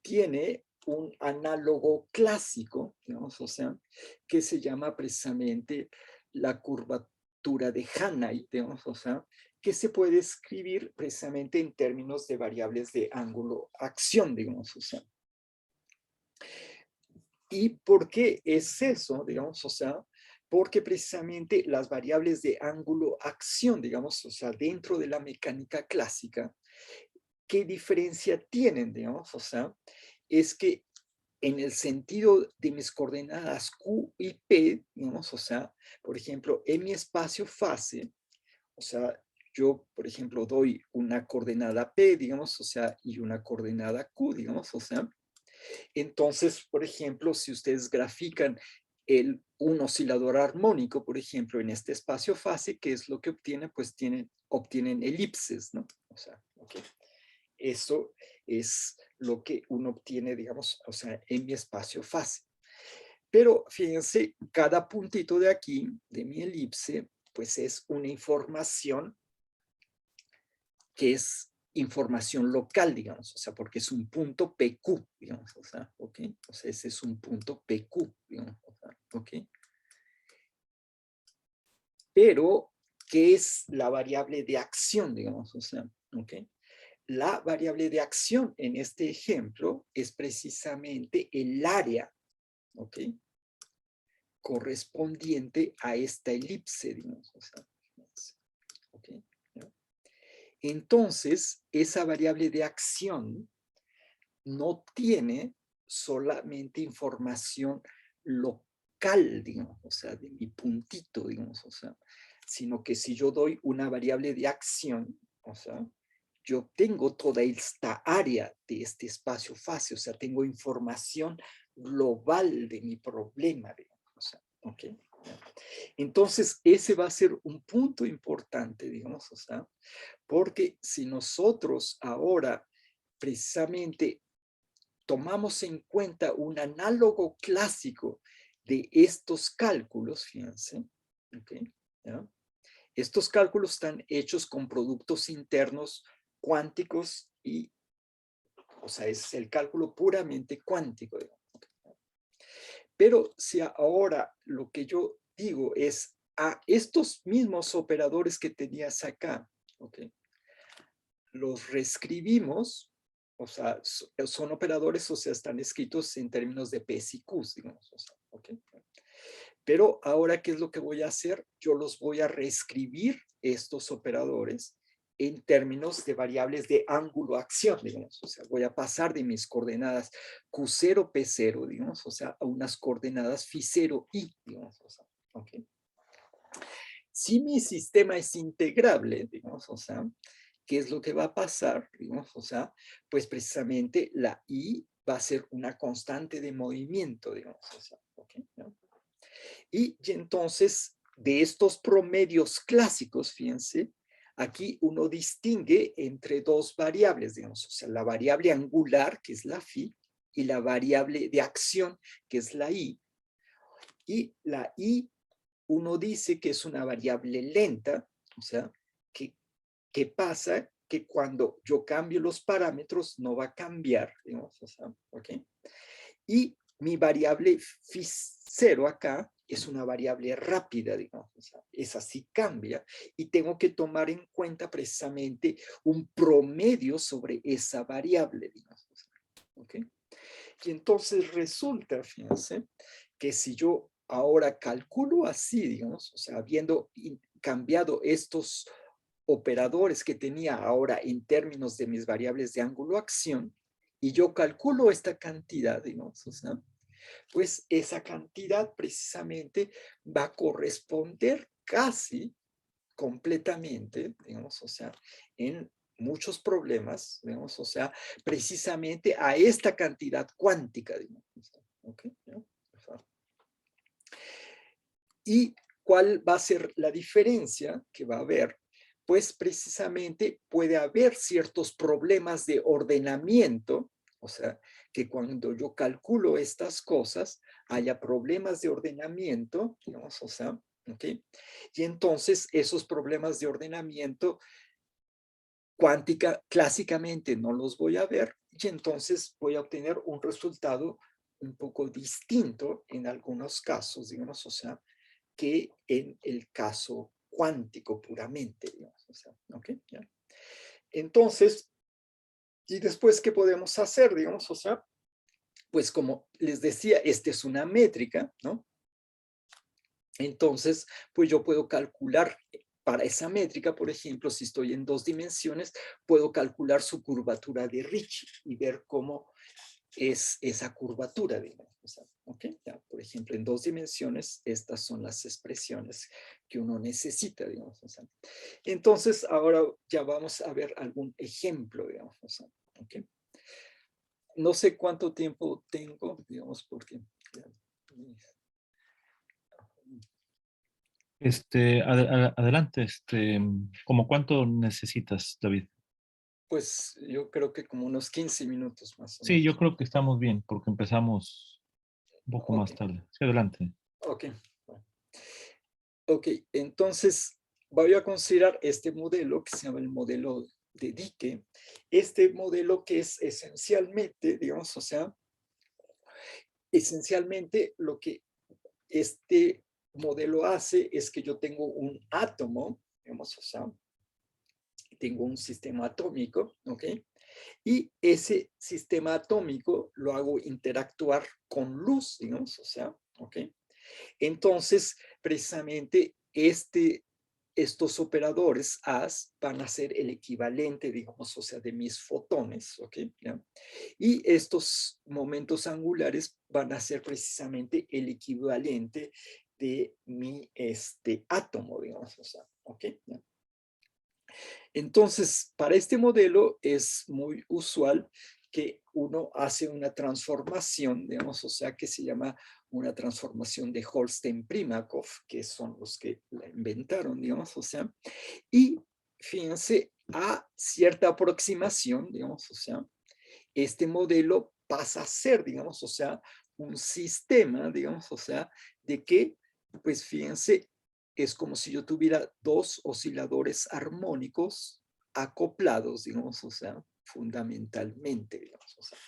Tiene un análogo clásico, digamos, o sea, que se llama precisamente la curvatura de Hanay, digamos, o sea, que se puede escribir precisamente en términos de variables de ángulo-acción, digamos, o sea. ¿Y por qué es eso, digamos, o sea? Porque precisamente las variables de ángulo-acción, digamos, o sea, dentro de la mecánica clásica, ¿qué diferencia tienen, digamos? O sea, es que en el sentido de mis coordenadas Q y P, digamos, o sea, por ejemplo, en mi espacio fase, o sea, yo, por ejemplo, doy una coordenada P, digamos, o sea, y una coordenada Q, digamos, o sea, entonces, por ejemplo, si ustedes grafican un oscilador armónico, por ejemplo, en este espacio fase, ¿qué es lo que obtienen? Pues obtienen elipses, ¿no? O sea, ok. Eso es lo que uno obtiene, digamos, o sea, en mi espacio fase. Pero fíjense, cada puntito de aquí, de mi elipse, pues es una información que es información local, digamos, o sea, porque es un punto PQ, digamos, o sea, ¿ok? O sea, ese es un punto PQ, digamos, o sea, ¿ok? Pero, ¿qué es la variable de acción, digamos, o sea, ¿ok? La variable de acción en este ejemplo es precisamente el área, ¿ok? Correspondiente a esta elipse, digamos, o sea, ¿ok? Entonces, esa variable de acción no tiene solamente información local, digamos, o sea, de mi puntito, digamos, o sea, sino que si yo doy una variable de acción, o sea, yo tengo toda esta área de este espacio fase, o sea, tengo información global de mi problema, digamos, o sea, ¿ok? Entonces, ese va a ser un punto importante, digamos, o sea, porque si nosotros ahora precisamente tomamos en cuenta un análogo clásico de estos cálculos, fíjense, ¿okay? ¿Ya? Estos cálculos están hechos con productos internos cuánticos y, o sea, es el cálculo puramente cuántico. Pero si ahora lo que yo digo es a estos mismos operadores que tenías acá, ¿ok? Los reescribimos o sea, son operadores, o sea, están escritos en términos de P's y Q's, digamos, o sea, ¿ok? Pero ahora, ¿qué es lo que voy a hacer? Yo los voy a reescribir, estos operadores, en términos de variables de ángulo-acción, digamos. O sea, voy a pasar de mis coordenadas Q0, P0, digamos, o sea, a unas coordenadas Φ0, I, digamos, o sea, ¿ok? Si mi sistema es integrable, digamos, o sea, ¿qué es lo que va a pasar? Digamos, o sea, pues precisamente la I va a ser una constante de movimiento, digamos, o sea, ¿ok? ¿No? Y entonces, de estos promedios clásicos, fíjense, aquí uno distingue entre dos variables, digamos, o sea, la variable angular, que es la phi, y la variable de acción, que es la i. Y la i, uno dice que es una variable lenta, o sea, que pasa que cuando yo cambio los parámetros no va a cambiar, digamos, o sea, ¿ok? Y mi variable phi0 acá es una variable rápida, digamos, o sea, esa sí cambia y tengo que tomar en cuenta precisamente un promedio sobre esa variable, digamos, o sea, ¿ok? Y entonces resulta, fíjense, que si yo ahora calculo así, digamos, o sea, habiendo cambiado estos operadores que tenía ahora en términos de mis variables de ángulo-acción, y yo calculo esta cantidad, digamos, o sea, pues esa cantidad precisamente va a corresponder casi completamente, digamos, o sea, en muchos problemas, digamos, o sea, precisamente a esta cantidad cuántica, digamos, ¿ok? ¿No? O sea, ¿y cuál va a ser la diferencia que va a haber? Pues precisamente puede haber ciertos problemas de ordenamiento, o sea, que cuando yo calculo estas cosas, haya problemas de ordenamiento, digamos, o sea, ¿ok? Y entonces esos problemas de ordenamiento cuántica clásicamente no los voy a ver y entonces voy a obtener un resultado un poco distinto en algunos casos, digamos, o sea, que en el caso cuántico puramente, digamos, o sea, ¿ok? ¿Ya? Entonces, ¿y después qué podemos hacer, digamos, o sea? Pues como les decía, esta es una métrica, ¿no? Entonces, pues yo puedo calcular para esa métrica, por ejemplo, si estoy en 2 dimensiones, puedo calcular su curvatura de Ricci y ver cómo es esa curvatura, digamos. O sea, ¿ok? Ya, por ejemplo, en 2 dimensiones, estas son las expresiones que uno necesita, digamos. O sea. Entonces, ahora ya vamos a ver algún ejemplo, digamos. O sea, ¿ok? No sé cuánto tiempo tengo, digamos, porque... Ya, Adelante, ¿cómo cuánto necesitas, David? pues yo creo que como unos 15 minutos más o Sí, yo menos. creo que estamos bien porque empezamos un poco Ok, más tarde. Sí, adelante. ok. Ok, entonces voy a considerar este modelo que se llama el modelo de Dicke. Este modelo que es esencialmente, digamos, o sea, esencialmente lo que este modelo hace es que yo tengo un átomo, digamos, o sea, tengo un sistema atómico, ¿ok? Y ese sistema atómico lo hago interactuar con luz, digamos, o sea, ¿ok? Entonces, precisamente estos operadores As van a ser el equivalente, digamos, o sea, de mis fotones, ¿ok? ¿Ya? Y estos momentos angulares van a ser precisamente el equivalente de mi átomo, digamos, o sea, ¿ok? ¿Ya? Entonces, para este modelo es muy usual que uno hace una transformación, digamos, o sea, que se llama una transformación de Holstein-Primakov, que son los que la inventaron, digamos, o sea, y fíjense, a cierta aproximación, digamos, o sea, este modelo pasa a ser, digamos, o sea, un sistema, digamos, o sea, de que, pues fíjense, es como si yo tuviera dos osciladores armónicos acoplados, digamos, o sea, fundamentalmente, digamos, o sea.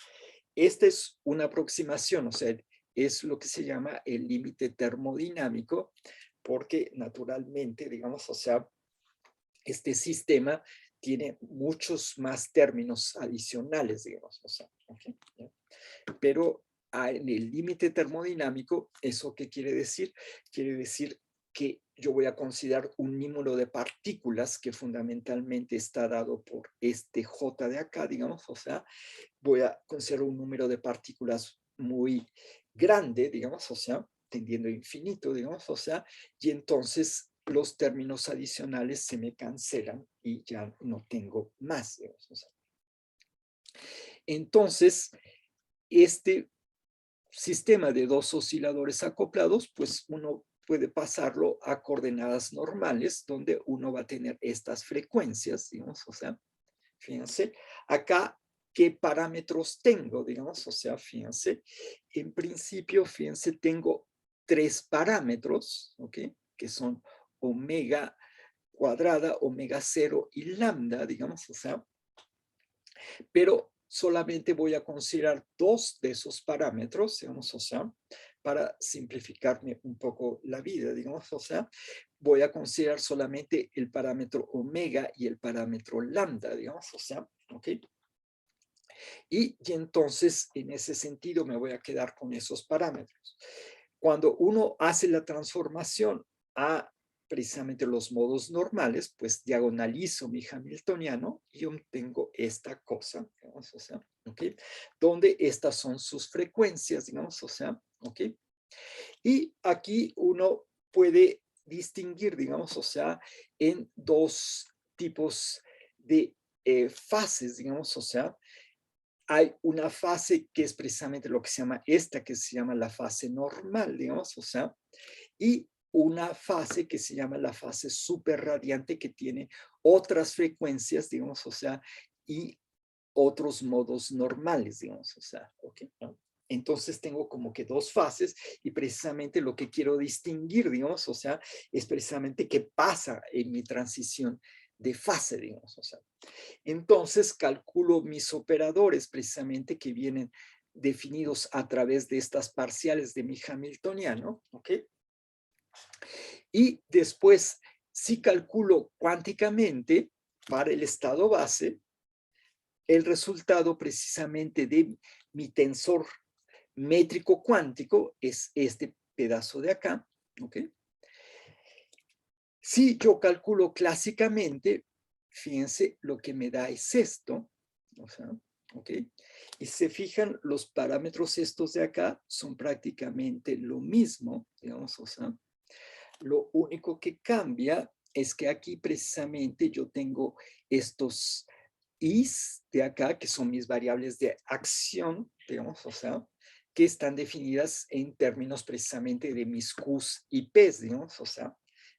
Esta es una aproximación, o sea, es lo que se llama el límite termodinámico, porque naturalmente, digamos, o sea, este sistema tiene muchos más términos adicionales, digamos, o sea, ¿okay? Pero en el límite termodinámico, ¿eso qué quiere decir? Quiere decir que yo voy a considerar un número de partículas que fundamentalmente está dado por este J de acá, digamos, o sea, voy a considerar un número de partículas muy grande, digamos, o sea, tendiendo a infinito, digamos, o sea, y entonces los términos adicionales se me cancelan y ya no tengo más, digamos, o sea. Entonces, este sistema de dos osciladores acoplados, pues uno puede pasarlo a coordenadas normales, donde uno va a tener estas frecuencias, digamos, o sea, fíjense, acá, ¿qué parámetros tengo, digamos? O sea, fíjense, en principio, fíjense, tengo 3 parámetros, ¿ok? Que son omega cuadrada, omega 0 y lambda, digamos, o sea, pero solamente voy a considerar 2 de esos parámetros, digamos, o sea, para simplificarme un poco la vida, digamos, o sea, voy a considerar solamente el parámetro omega y el parámetro lambda, digamos, o sea, ¿ok? Y entonces, en ese sentido, me voy a quedar con esos parámetros. Cuando uno hace la transformación a precisamente los modos normales, pues diagonalizo mi hamiltoniano y obtengo esta cosa, digamos, o sea, ¿ok? Donde estas son sus frecuencias, digamos, o sea, ¿ok? Y aquí uno puede distinguir, digamos, o sea, en dos tipos de fases, digamos, o sea, hay una fase que es precisamente lo que se llama esta, que se llama la fase normal, digamos, o sea, y una fase que se llama la fase superradiante, que tiene otras frecuencias, digamos, o sea, y otros modos normales, digamos, o sea, ¿ok? ¿No? Entonces tengo como que dos fases y precisamente lo que quiero distinguir, digamos, o sea, es precisamente qué pasa en mi transición de fase, digamos, o sea. Entonces calculo mis operadores precisamente que vienen definidos a través de estas parciales de mi hamiltoniano, ¿ok? Y después, si calculo cuánticamente para el estado base, el resultado precisamente de mi tensor métrico cuántico es este pedazo de acá, ¿ok? Si yo calculo clásicamente, fíjense, lo que me da es esto, o sea, ¿ok? Y se fijan, los parámetros estos de acá son prácticamente lo mismo, digamos, o sea, lo único que cambia es que aquí precisamente yo tengo estos i's de acá, que son mis variables de acción, digamos, o sea, que están definidas en términos precisamente de mis q's y p's, digamos, o sea,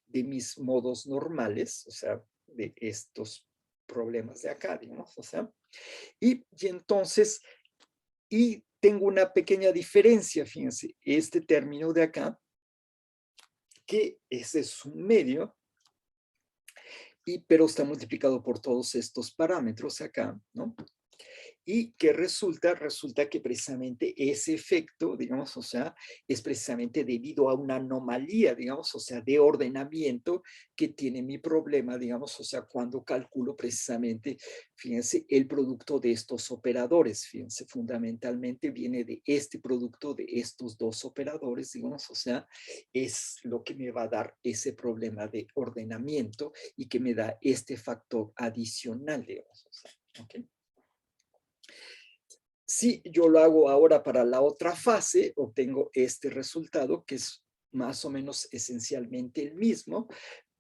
de mis modos normales, o sea, de estos problemas de acá, digamos, o sea, y entonces, y tengo una pequeña diferencia, fíjense, este término de acá, que ese es un medio, pero está multiplicado por todos estos parámetros acá, ¿no? ¿Y qué resulta? Resulta que precisamente ese efecto, digamos, o sea, es precisamente debido a una anomalía, digamos, o sea, de ordenamiento que tiene mi problema, digamos, o sea, cuando calculo precisamente, fíjense, el producto de estos operadores, fíjense, fundamentalmente viene de este producto de estos dos operadores, digamos, o sea, es lo que me va a dar ese problema de ordenamiento y que me da este factor adicional, digamos, o sea, ¿ok? Si yo lo hago ahora para la otra fase, obtengo este resultado que es más o menos esencialmente el mismo,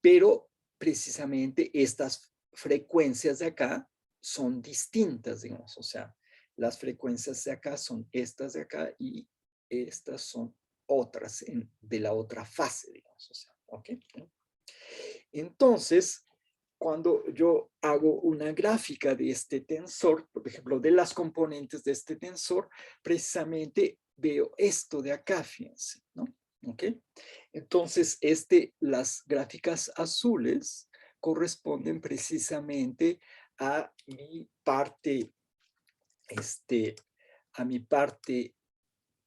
pero precisamente estas frecuencias de acá son distintas, digamos, o sea, las frecuencias de acá son estas de acá y estas son otras de la otra fase, digamos, o sea, ¿ok? Entonces, cuando yo hago una gráfica de este tensor, por ejemplo, de las componentes de este tensor, precisamente veo esto de acá, fíjense, ¿no? ¿Ok? Entonces, las gráficas azules corresponden precisamente a mi parte, a mi parte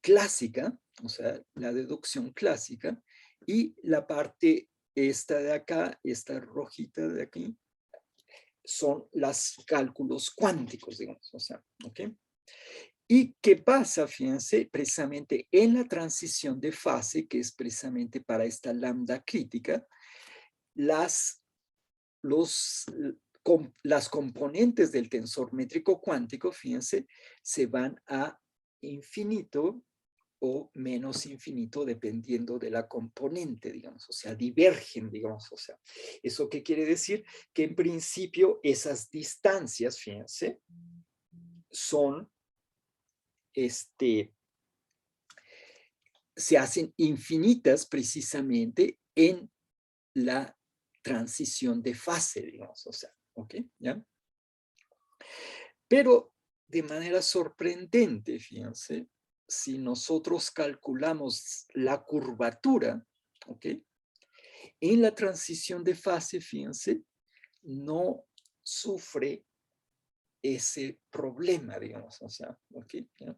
clásica, o sea, la deducción clásica, y la parte esta de acá, esta rojita de aquí, son los cálculos cuánticos, digamos, o sea, ¿ok? ¿Y qué pasa? Fíjense, precisamente en la transición de fase, que es precisamente para esta lambda crítica, las, los, las componentes del tensor métrico cuántico, fíjense, se van a infinito o menos infinito dependiendo de la componente, digamos, o sea, divergen, digamos, o sea. ¿Eso qué quiere decir? Que en principio esas distancias, fíjense, son, se hacen infinitas precisamente en la transición de fase, digamos, o sea, ¿ok? ¿Ya? Pero de manera sorprendente, fíjense, si nosotros calculamos la curvatura, ¿ok? En la transición de fase, fíjense, no sufre ese problema, digamos, o sea, ¿ok? ¿Ya?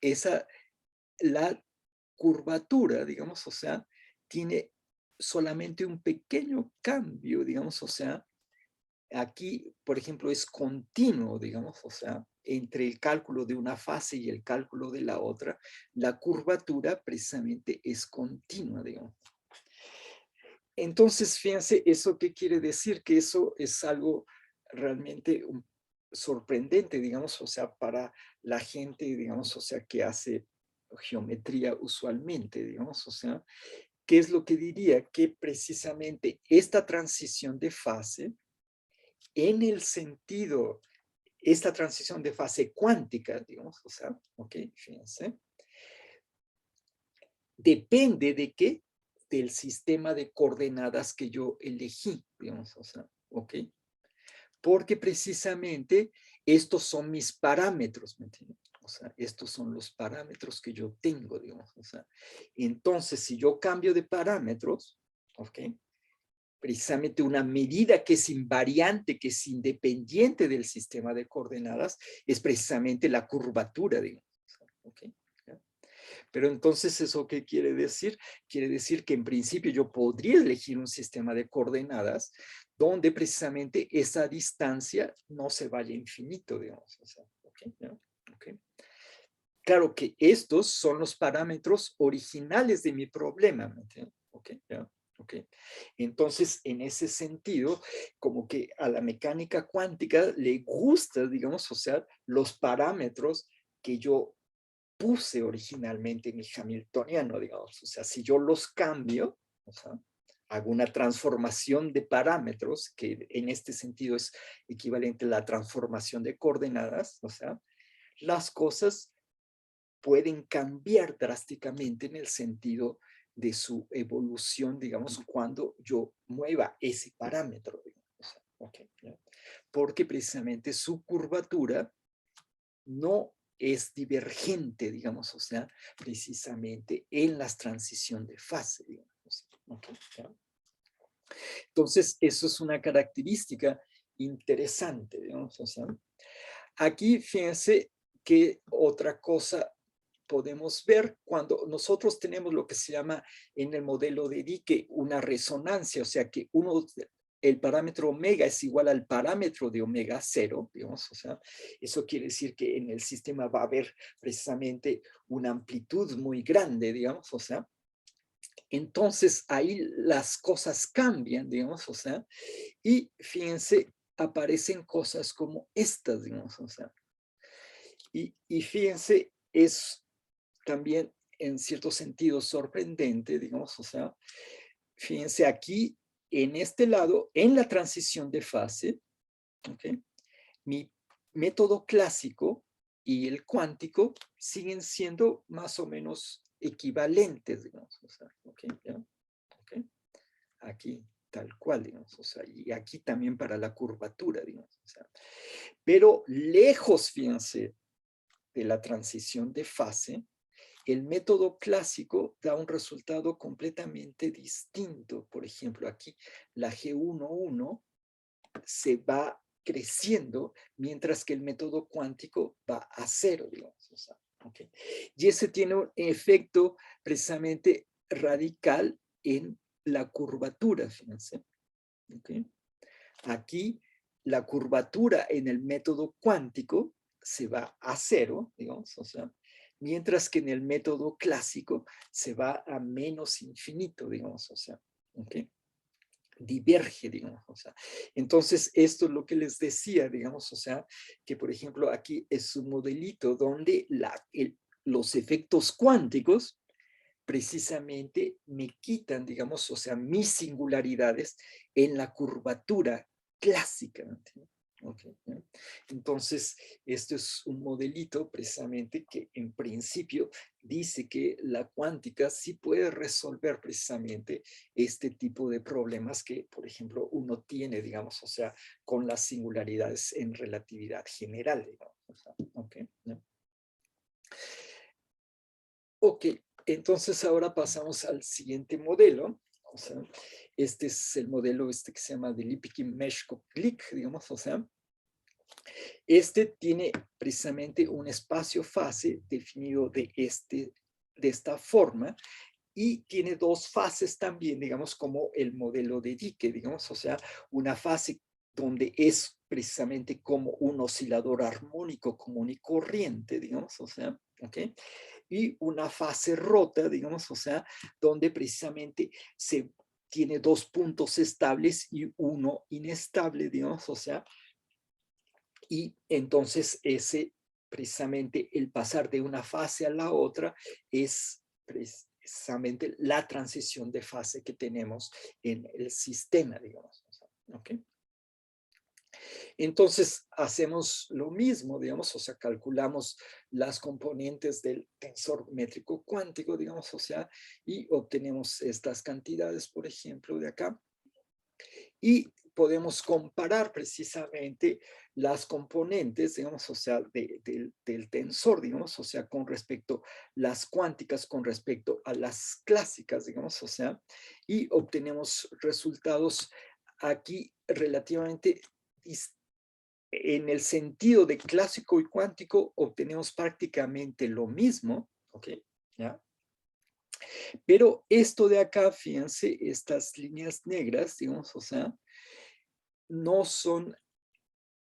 Esa, la curvatura, digamos, o sea, tiene solamente un pequeño cambio, digamos, o sea, aquí, por ejemplo, es continuo, digamos, o sea, entre el cálculo de una fase y el cálculo de la otra, la curvatura precisamente es continua, digamos. Entonces, fíjense, ¿eso qué quiere decir? Que eso es algo realmente sorprendente, digamos, o sea, para la gente, digamos, o sea, que hace geometría usualmente, digamos, o sea, ¿qué es lo que diría? Que precisamente esta transición de fase, en el sentido, esta transición de fase cuántica, digamos, o sea, ok, fíjense, depende de qué, del sistema de coordenadas que yo elegí, digamos, o sea, ok, porque precisamente estos son mis parámetros, ¿me entiendes? O sea, estos son los parámetros que yo tengo, digamos, o sea, entonces si yo cambio de parámetros, ok, precisamente una medida que es invariante, que es independiente del sistema de coordenadas, es precisamente la curvatura, digamos. ¿Okay? Pero entonces, ¿eso qué quiere decir? Quiere decir que en principio yo podría elegir un sistema de coordenadas donde precisamente esa distancia no se vaya a infinito, digamos. O sea, ¿okay? ¿Okay? Claro que estos son los parámetros originales de mi problema, ¿me entiendes? ¿Okay? ¿Ya? Okay. Entonces, en ese sentido, como que a la mecánica cuántica le gusta, digamos, o sea, los parámetros que yo puse originalmente en mi hamiltoniano, digamos. O sea, si yo los cambio, o sea, hago una transformación de parámetros, que en este sentido es equivalente a la transformación de coordenadas, o sea, las cosas pueden cambiar drásticamente en el sentido de su evolución, digamos, cuando yo mueva ese parámetro, digamos. Okay, ¿ya? Porque precisamente su curvatura no es divergente, digamos, o sea, precisamente en la transición de fase, digamos. Okay, ¿ya? Entonces, eso es una característica interesante, digamos, o sea, aquí fíjense que otra cosa podemos ver cuando nosotros tenemos lo que se llama en el modelo de Dicke una resonancia, o sea que el parámetro omega es igual al parámetro de omega cero, digamos, o sea, eso quiere decir que en el sistema va a haber precisamente una amplitud muy grande, digamos, o sea, entonces ahí las cosas cambian, digamos, o sea, y fíjense, aparecen cosas como estas, digamos, o sea, y fíjense, es también en cierto sentido sorprendente, digamos, o sea, fíjense aquí, en este lado, en la transición de fase, ¿okay? Mi método clásico y el cuántico siguen siendo más o menos equivalentes, digamos, o sea, ¿okay? ¿Ya? ¿Okay? Aquí tal cual, digamos, o sea, y aquí también para la curvatura, digamos, o sea, pero lejos, fíjense, de la transición de fase, el método clásico da un resultado completamente distinto. Por ejemplo, aquí la G11 se va creciendo, mientras que el método cuántico va a cero, digamos. O sea, ¿okay? Y ese tiene un efecto precisamente radical en la curvatura, fíjense. ¿Okay? Aquí la curvatura en el método cuántico se va a cero, digamos, o sea, mientras que en el método clásico se va a menos infinito, digamos, o sea, ¿ok? Diverge, digamos, o sea. Entonces, esto es lo que les decía, digamos, o sea, que por ejemplo aquí es un modelito donde los efectos cuánticos precisamente me quitan, digamos, o sea, mis singularidades en la curvatura clásica. Okay, ¿no? Entonces, esto es un modelito precisamente que en principio dice que la cuántica sí puede resolver precisamente este tipo de problemas que, por ejemplo, uno tiene, digamos, o sea, con las singularidades en relatividad general, digamos. O sea, okay, ¿no? Ok, entonces ahora pasamos al siguiente modelo. O sea, este es el modelo que se llama de Lipkin-Meshkov-Glick, digamos, o sea, este tiene precisamente un espacio-fase definido de esta forma y tiene dos fases también, digamos, como el modelo de Dicke, digamos, o sea, una fase donde es precisamente como un oscilador armónico común y corriente, digamos, o sea, ¿ok? Y una fase rota, digamos, o sea, donde precisamente se tiene dos puntos estables y uno inestable, digamos, o sea, y entonces ese, precisamente el pasar de una fase a la otra es precisamente la transición de fase que tenemos en el sistema, digamos. ¿Ok? Entonces hacemos lo mismo, digamos, o sea, calculamos las componentes del tensor métrico cuántico, digamos, o sea, y obtenemos estas cantidades, por ejemplo, de acá. Y podemos comparar precisamente las componentes, digamos, o sea, del tensor, digamos, o sea, con respecto las cuánticas, con respecto a las clásicas, digamos, o sea, y obtenemos resultados aquí relativamente en el sentido de clásico y cuántico, obtenemos prácticamente lo mismo, ¿ok? ¿Ya? Pero esto de acá, fíjense, estas líneas negras, digamos, o sea, no son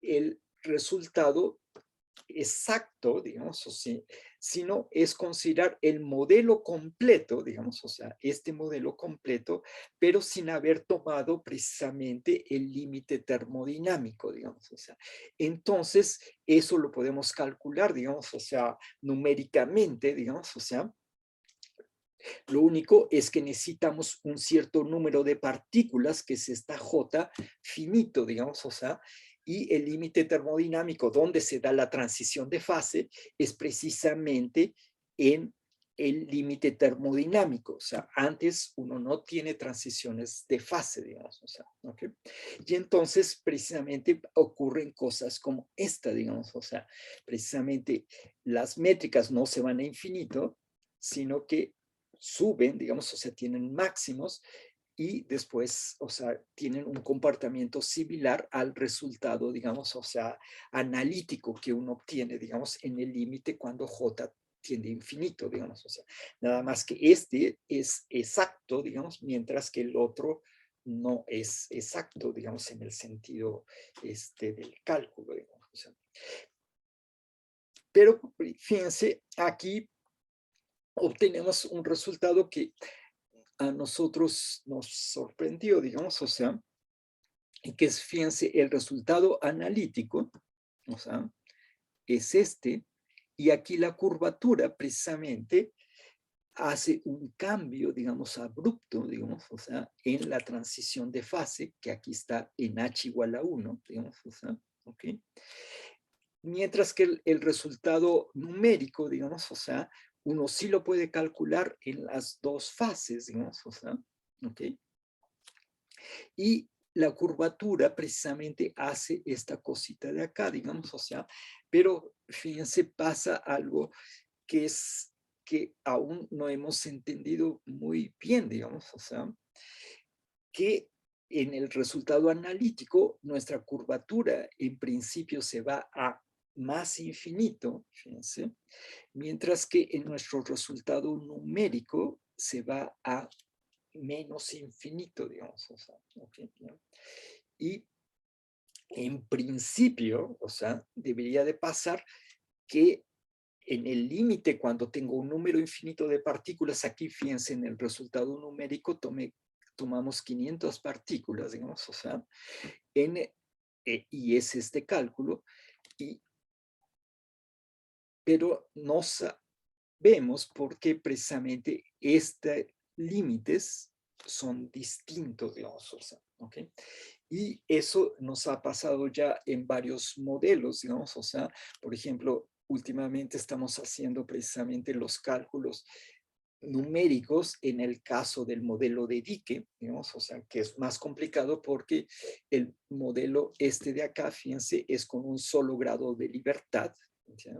el resultado exacto, digamos, o sea, sino es considerar el modelo completo, digamos, o sea, este modelo completo, pero sin haber tomado precisamente el límite termodinámico, digamos, o sea. Entonces, eso lo podemos calcular, digamos, o sea, numéricamente, digamos, o sea, lo único es que necesitamos un cierto número de partículas, que es esta J finito, digamos, o sea, y el límite termodinámico donde se da la transición de fase es precisamente en el límite termodinámico, o sea, antes uno no tiene transiciones de fase, digamos, o sea, ¿ok? Y entonces precisamente ocurren cosas como esta, digamos, o sea, precisamente las métricas no se van a infinito, sino que suben, digamos, o sea, tienen máximos y después, o sea, tienen un comportamiento similar al resultado, digamos, o sea, analítico que uno obtiene, digamos, en el límite cuando J tiende a infinito, digamos, o sea, nada más que este es exacto, digamos, mientras que el otro no es exacto, digamos, en el sentido del cálculo, digamos, o sea. Pero fíjense, aquí obtenemos un resultado que a nosotros nos sorprendió, digamos, o sea, y que es, fíjense, el resultado analítico, o sea, es este, y aquí la curvatura precisamente hace un cambio, digamos, abrupto, digamos, o sea, en la transición de fase, que aquí está en h igual a 1, digamos, o sea, ¿ok? Mientras que el resultado numérico, digamos, o sea, uno sí lo puede calcular en las dos fases, digamos, o sea, ¿ok? Y la curvatura precisamente hace esta cosita de acá, digamos, o sea, pero fíjense, pasa algo que es que aún no hemos entendido muy bien, digamos, o sea, que en el resultado analítico nuestra curvatura en principio se va a más infinito, fíjense, mientras que en nuestro resultado numérico se va a menos infinito, digamos, o sea, ¿okay? ¿No? Y en principio, o sea, debería de pasar que en el límite, cuando tengo un número infinito de partículas, aquí fíjense en el resultado numérico, tomamos 500 partículas, digamos, o sea, y es este cálculo, pero no sabemos por qué precisamente estos límites son distintos, digamos, o sea, ¿ok? Y eso nos ha pasado ya en varios modelos, digamos, o sea, por ejemplo, últimamente estamos haciendo precisamente los cálculos numéricos en el caso del modelo de Dicke, digamos, o sea, que es más complicado porque el modelo este de acá, fíjense, es con un solo grado de libertad, ¿sí?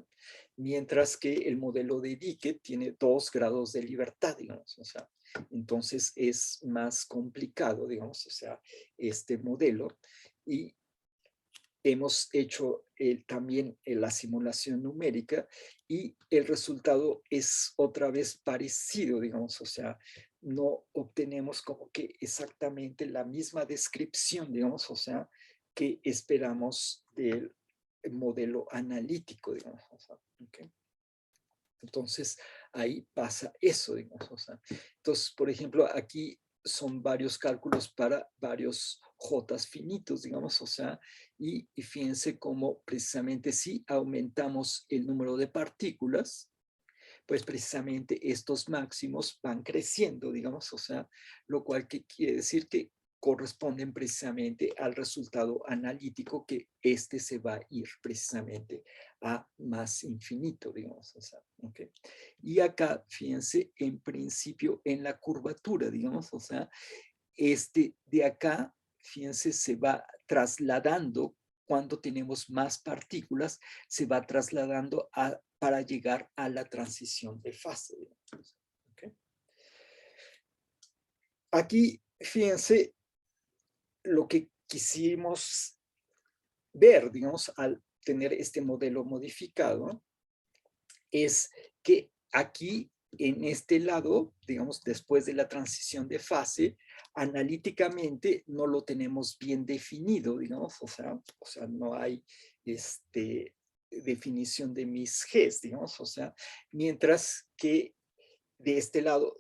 Mientras que el modelo de Dicke tiene 2 grados de libertad, digamos, o sea, entonces es más complicado, digamos, o sea, este modelo, y hemos hecho también la simulación numérica y el resultado es otra vez parecido, digamos, o sea, no obtenemos como que exactamente la misma descripción, digamos, o sea, que esperamos del modelo analítico, digamos, o sea, ¿okay? Entonces, ahí pasa eso, digamos. O sea, entonces, por ejemplo, aquí son varios cálculos para varios J finitos, digamos, o sea, y fíjense cómo precisamente si aumentamos el número de partículas, pues precisamente estos máximos van creciendo, digamos, o sea, lo cual que quiere decir que corresponden precisamente al resultado analítico, que este se va a ir precisamente a más infinito, digamos, o sea, ¿ok? Y acá, fíjense, en principio en la curvatura, digamos, o sea, este de acá, fíjense, se va trasladando cuando tenemos más partículas, se va trasladando para llegar a la transición de fase. ¿Okay? Aquí, fíjense, lo que quisimos ver, digamos, al tener este modelo modificado, es que aquí, en este lado, digamos, después de la transición de fase, analíticamente no lo tenemos bien definido, digamos, o sea no hay definición de mis Gs, digamos, o sea, mientras que de este lado,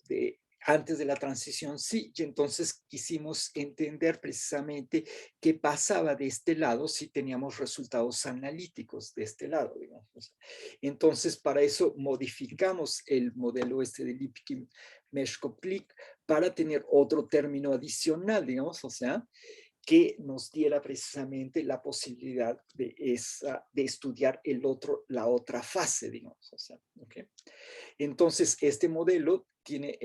antes de la transición, sí, y entonces quisimos entender precisamente qué pasaba de este lado si teníamos resultados analíticos de este lado, digamos. Entonces, para eso modificamos el modelo de Lipkin-Meshkov-Klik para tener otro término adicional, digamos, o sea, que nos diera precisamente la posibilidad de estudiar la otra fase, digamos. O sea, ¿okay? Entonces, este modelo tiene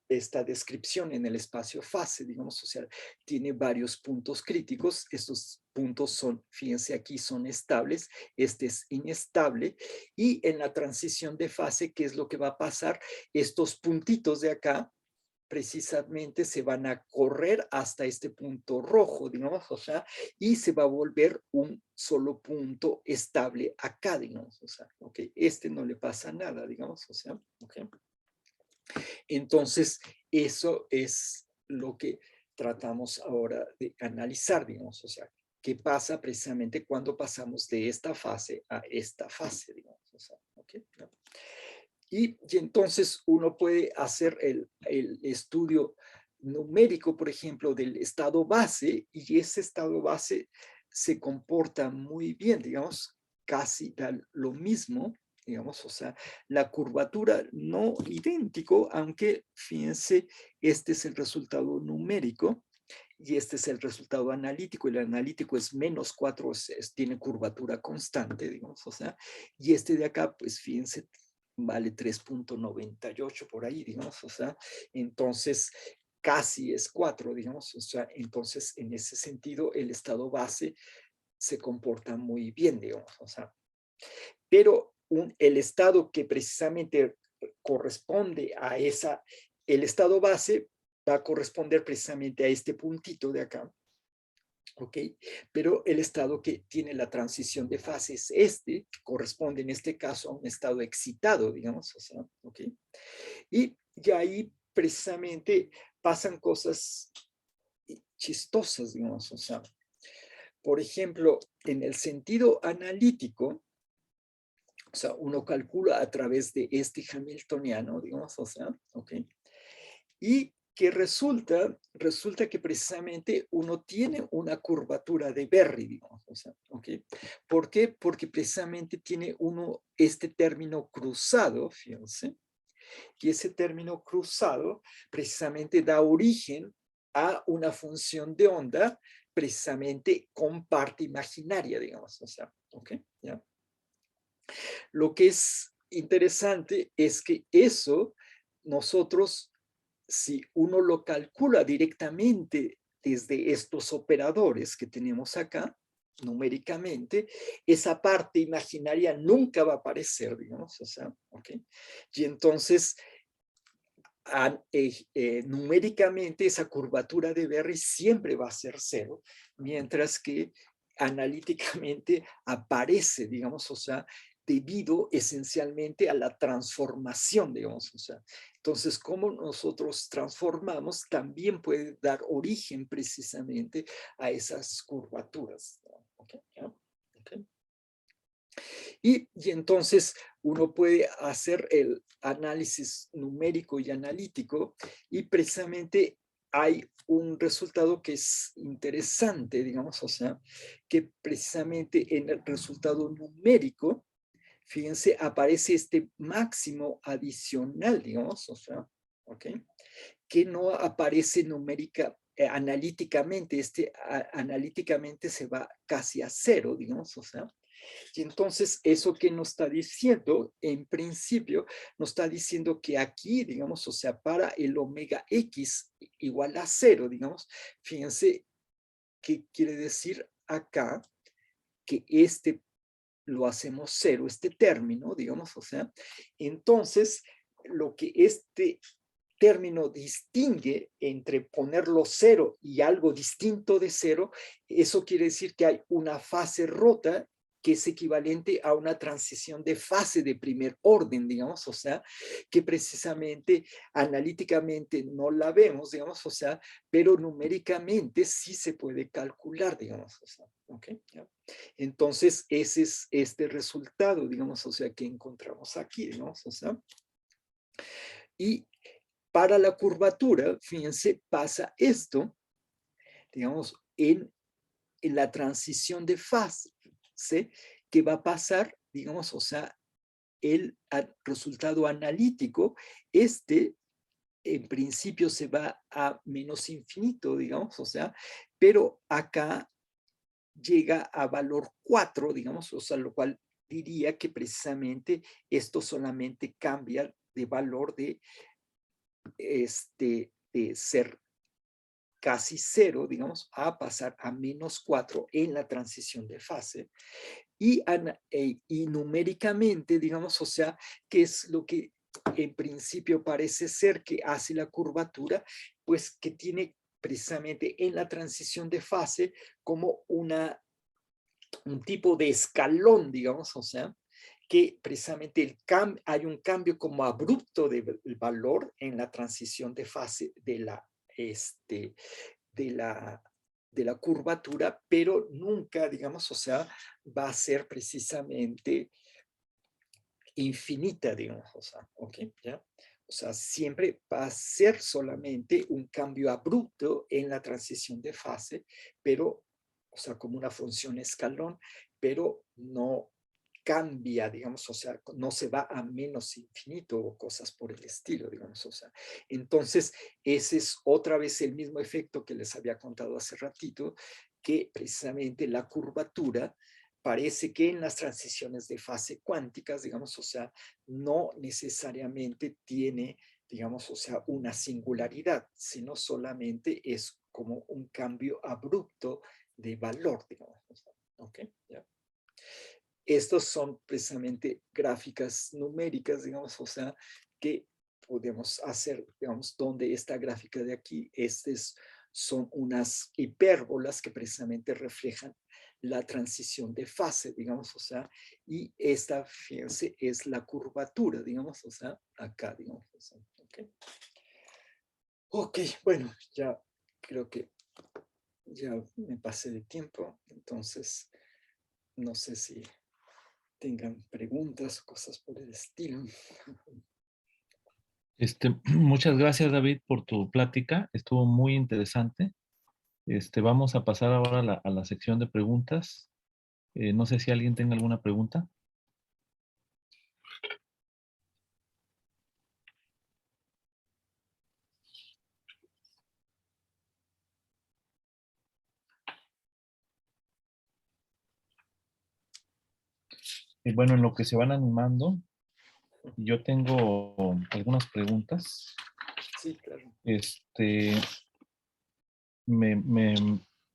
esta descripción en el espacio fase, digamos, o sea, tiene varios puntos críticos. Estos puntos son, fíjense aquí, son estables, este es inestable, y en la transición de fase, ¿qué es lo que va a pasar? Estos puntitos de acá precisamente se van a correr hasta este punto rojo, digamos, o sea, y se va a volver un solo punto estable acá, digamos, o sea, ok, no le pasa nada, digamos, o sea, ok. Entonces, eso es lo que tratamos ahora de analizar, digamos, o sea, qué pasa precisamente cuando pasamos de esta fase a esta fase, digamos, o sea, ok, ¿no? Y entonces uno puede hacer el estudio numérico, por ejemplo, del estado base, y ese estado base se comporta muy bien, digamos, casi da lo mismo, digamos, o sea, la curvatura no idéntico, aunque fíjense, este es el resultado numérico y este es el resultado analítico. El analítico es -4, tiene curvatura constante, digamos, o sea, y este de acá, pues fíjense, vale 3.98 por ahí, digamos, o sea, entonces casi es 4, digamos, o sea, entonces en ese sentido el estado base se comporta muy bien, digamos, o sea, pero el estado que precisamente corresponde a el estado base va a corresponder precisamente a este puntito de acá, ¿ok? Pero el estado que tiene la transición de fase es corresponde en este caso a un estado excitado, digamos, o sea, ¿ok? Y ahí precisamente pasan cosas chistosas, digamos, o sea, por ejemplo, en el sentido analítico, o sea, uno calcula a través de este hamiltoniano, digamos, o sea, ¿ok? Y que resulta que precisamente uno tiene una curvatura de Berry, digamos, o sea, ¿ok? ¿Por qué? Porque precisamente tiene uno este término cruzado, fíjense, y ese término cruzado precisamente da origen a una función de onda precisamente con parte imaginaria, digamos, o sea, ¿ok? ¿Ya? Lo que es interesante es que eso nosotros, si uno lo calcula directamente desde estos operadores que tenemos acá, numéricamente, esa parte imaginaria nunca va a aparecer, digamos, o sea, ¿ok? Y entonces, numéricamente, esa curvatura de Berry siempre va a ser cero, mientras que analíticamente aparece, digamos, o sea, debido esencialmente a la transformación, digamos, o sea. Entonces, cómo nosotros transformamos también puede dar origen precisamente a esas curvaturas. ¿Okay? Okay. Y entonces uno puede hacer el análisis numérico y analítico y precisamente hay un resultado que es interesante, digamos, o sea, que precisamente en el resultado numérico, fíjense, aparece este máximo adicional, digamos, o sea, ¿ok? Que no aparece numérica, analíticamente, analíticamente se va casi a cero, digamos, o sea. Y entonces, eso que nos está diciendo, en principio, nos está diciendo que aquí, digamos, o sea, para el omega x igual a cero, digamos, fíjense qué quiere decir acá que este lo hacemos cero, este término, digamos, o sea, entonces, lo que este término distingue entre ponerlo cero y algo distinto de cero, eso quiere decir que hay una fase rota que es equivalente a una transición de fase de primer orden, digamos, o sea, que precisamente analíticamente no la vemos, digamos, o sea, pero numéricamente sí se puede calcular, digamos, o sea, ¿ok? ¿Ya? Entonces, ese es este resultado, digamos, o sea, que encontramos aquí, digamos, o sea, y para la curvatura, fíjense, pasa esto, digamos, en la transición de fase, ¿sí? Que va a pasar, digamos, o sea, el resultado analítico, este en principio se va a menos infinito, digamos, o sea, pero acá llega a valor 4, digamos, o sea, lo cual diría que precisamente esto solamente cambia de valor de ser casi cero, digamos, a pasar a menos 4 en la transición de fase. Y numéricamente, digamos, o sea, ¿qué es lo que en principio parece ser que hace la curvatura? Pues que tiene precisamente en la transición de fase como un tipo de escalón, digamos, o sea, que precisamente hay un cambio como abrupto del valor en la transición de fase de la, de la curvatura, pero nunca, digamos, o sea, va a ser precisamente infinita, digamos, o sea, ¿ok? ¿Ya? O sea, siempre va a ser solamente un cambio abrupto en la transición de fase, pero, o sea, como una función escalón, pero no cambia, digamos, o sea, no se va a menos infinito o cosas por el estilo, digamos, o sea. Entonces, ese es otra vez el mismo efecto que les había contado hace ratito, que precisamente la curvatura parece que en las transiciones de fase cuánticas, digamos, o sea, no necesariamente tiene, digamos, o sea, una singularidad, sino solamente es como un cambio abrupto de valor, digamos. ¿Ok? ¿Ya? Estos son precisamente gráficas numéricas, digamos, o sea, que podemos hacer, digamos, donde esta gráfica de aquí, son unas hipérbolas que precisamente reflejan la transición de fase, digamos, o sea, y esta, fíjense, es la curvatura, digamos, o sea, acá, digamos, o sea, ok. Ok, bueno, ya creo que ya me pasé de tiempo, entonces no sé si tengan preguntas o cosas por el estilo. Muchas gracias, David, por tu plática. Estuvo muy interesante. Vamos a pasar ahora a la sección de preguntas. No sé si alguien tenga alguna pregunta. Bueno, en lo que se van animando, yo tengo algunas preguntas. Sí, claro. Este, me, me,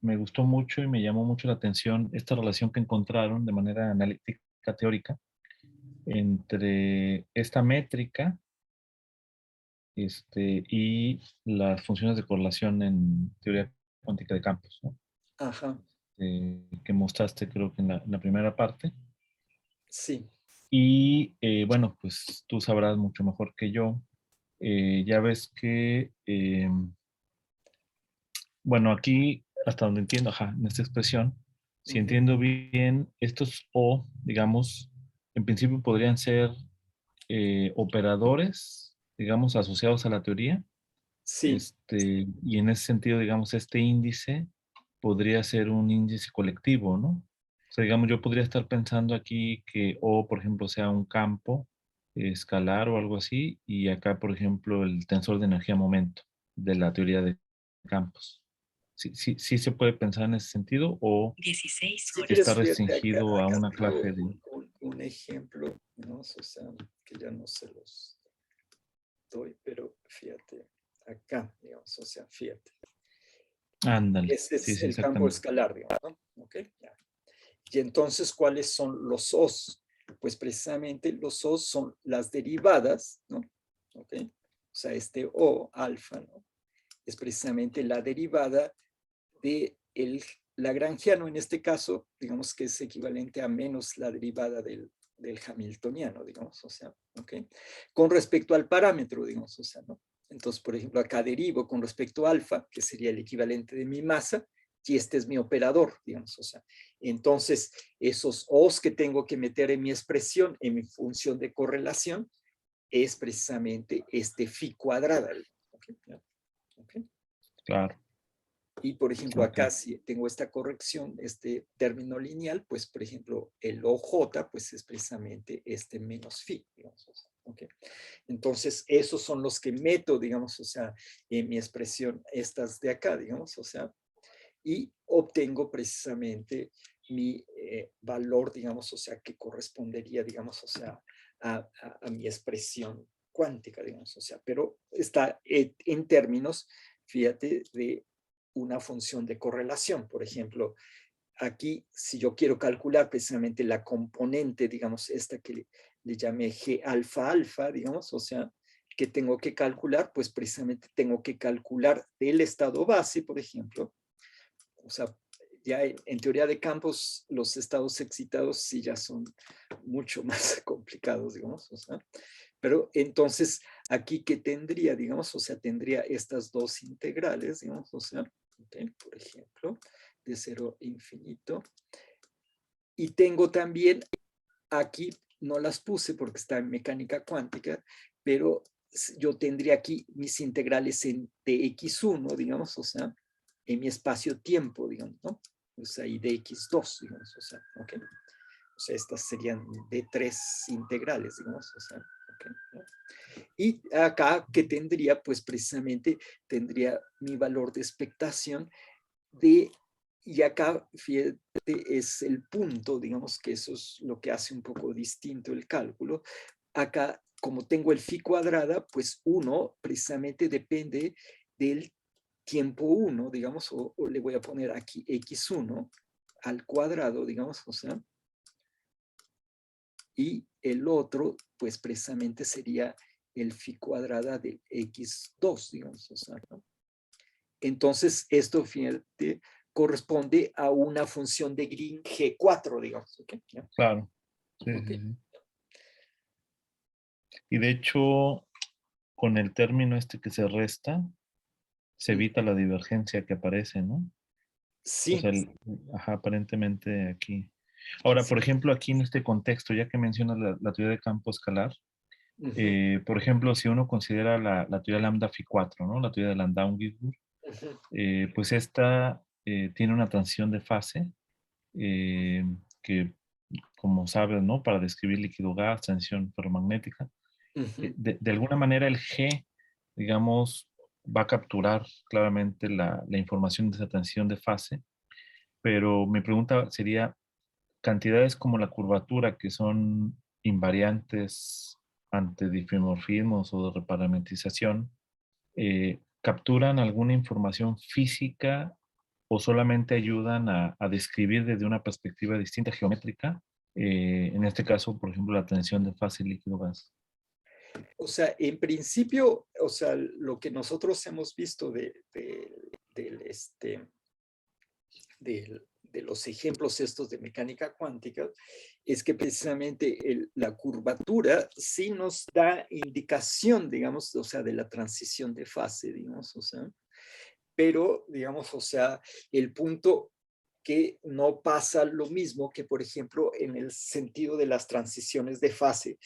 me gustó mucho y me llamó mucho la atención esta relación que encontraron de manera analítica teórica entre esta métrica y las funciones de correlación en teoría cuántica de campos, ¿no? Ajá, Que mostraste creo que en la primera parte. sí. Y bueno, pues tú sabrás mucho mejor que yo. Ya ves que, bueno, aquí, hasta donde entiendo, ajá, en esta expresión, si Ujú. entiendo bien, estos O, digamos, en principio podrían ser operadores, digamos, asociados a la teoría. Sí, Y en ese sentido, digamos, este índice podría ser un índice colectivo, ¿no? O sea, digamos, yo podría estar pensando aquí que O, por ejemplo, sea un campo escalar o algo así, y acá, por ejemplo, el tensor de energía-momento de la teoría de campos. ¿Sí, sí, sí se puede pensar en ese sentido o 16 si está quieres, fíjate, restringido a acá una clase tengo de... un ejemplo, ¿no? O sea, que ya no se los doy, pero fíjate, acá, digamos, o sea, fíjate. Ándale, Ese sí, es sí, el campo exactamente. escalar, digamos, ¿no? ¿Ok? Ya. Y entonces, ¿cuáles son los O's? Pues precisamente los O's son las derivadas, ¿no? ¿Ok? O sea, este O alfa, ¿no? Es precisamente la derivada de el lagrangiano, en este caso, digamos que es equivalente a menos la derivada del hamiltoniano, digamos, o sea, ¿ok? Con respecto al parámetro, digamos, o sea, ¿no? Entonces, por ejemplo, acá derivo con respecto a alfa, que sería el equivalente de mi masa, y este es mi operador, digamos, o sea. Entonces, esos O's que tengo que meter en mi expresión, en mi función de correlación, es precisamente este phi cuadrada. ¿Okay? ¿Okay? Claro, Y por ejemplo, ok, acá si tengo esta corrección, este término lineal, pues por ejemplo, el OJ, pues es precisamente este menos phi, digamos. O sea, ¿okay? Entonces, esos son los que meto, digamos, o sea, en mi expresión, estas de acá, digamos, o sea, y obtengo precisamente mi valor, digamos, o sea, que correspondería, digamos, o sea, a mi expresión cuántica, digamos, o sea, pero está en términos, fíjate, de una función de correlación. Por ejemplo, aquí, si yo quiero calcular precisamente la componente, digamos, esta que le llamé G alfa alfa, digamos, o sea, que tengo que calcular, pues precisamente tengo que calcular del estado base, por ejemplo, o sea, ya en teoría de campos, los estados excitados sí ya son mucho más complicados, digamos, o sea, pero entonces aquí que tendría, digamos, o sea, tendría estas dos integrales, digamos, o sea, okay, por ejemplo, de cero a infinito. Y tengo también aquí, no las puse porque está en mecánica cuántica, pero yo tendría aquí mis integrales de x1, digamos, o sea, en mi espacio-tiempo, digamos, ¿no? O sea, y de x2, digamos, o sea, ¿ok? O sea, estas serían de tres integrales, digamos, o sea, ¿ok? ¿No? Y acá, ¿qué tendría? Pues precisamente tendría mi valor de expectación de, y acá, fíjate, es el punto, digamos que eso es lo que hace un poco distinto el cálculo. Acá, como tengo el phi cuadrada, pues 1 precisamente depende del tiempo 1, digamos, o le voy a poner aquí x1 al cuadrado, digamos, o sea, y el otro, pues precisamente sería el phi cuadrada de x2, digamos, o sea, ¿no? Entonces, esto, fíjate, corresponde a una función de Green G4, digamos. ¿Okay? ¿Ya? claro. Sí, sí, Okay. sí. Y de hecho, con el término que se resta, se evita Uh-huh. la divergencia que aparece, ¿no? O Sí. sea, ajá, aparentemente aquí. Ahora, por ejemplo, aquí en este contexto, ya que mencionas la teoría de campo escalar, Ujú, por ejemplo, si uno considera la teoría lambda phi 4, ¿no? La teoría de Landau-Ginsburg, ujú, pues esta tiene una transición de fase que, como sabes, ¿no? Para describir líquido-gas, transición ferromagnética, ujú. de alguna manera el G, digamos, va a capturar claramente la información de esa transición de fase, pero mi pregunta sería, cantidades como la curvatura, que son invariantes ante difeomorfismos o de reparametrización, ¿capturan alguna información física o solamente ayudan a describir desde una perspectiva distinta geométrica? En este caso, por ejemplo, la tensión de fase líquido-gas. O sea, en principio, o sea, lo que nosotros hemos visto del, de los ejemplos estos de mecánica cuántica es que precisamente la curvatura sí nos da indicación, digamos, o sea, de la transición de fase, digamos, o sea, pero, digamos, o sea, el punto que no pasa lo mismo que, por ejemplo, en el sentido de las transiciones de fase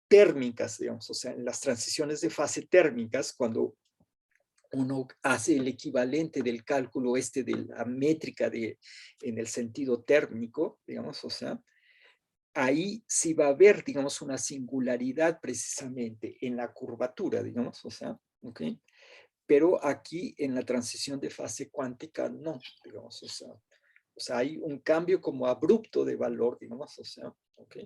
térmicas, digamos, o sea, en las transiciones de fase térmicas, cuando uno hace el equivalente del cálculo de la métrica en el sentido térmico, digamos, o sea, ahí sí va a haber, digamos, una singularidad precisamente en la curvatura, digamos, o sea, ¿ok? Pero aquí en la transición de fase cuántica no, digamos, o sea, hay un cambio como abrupto de valor, digamos, o sea, ¿ok?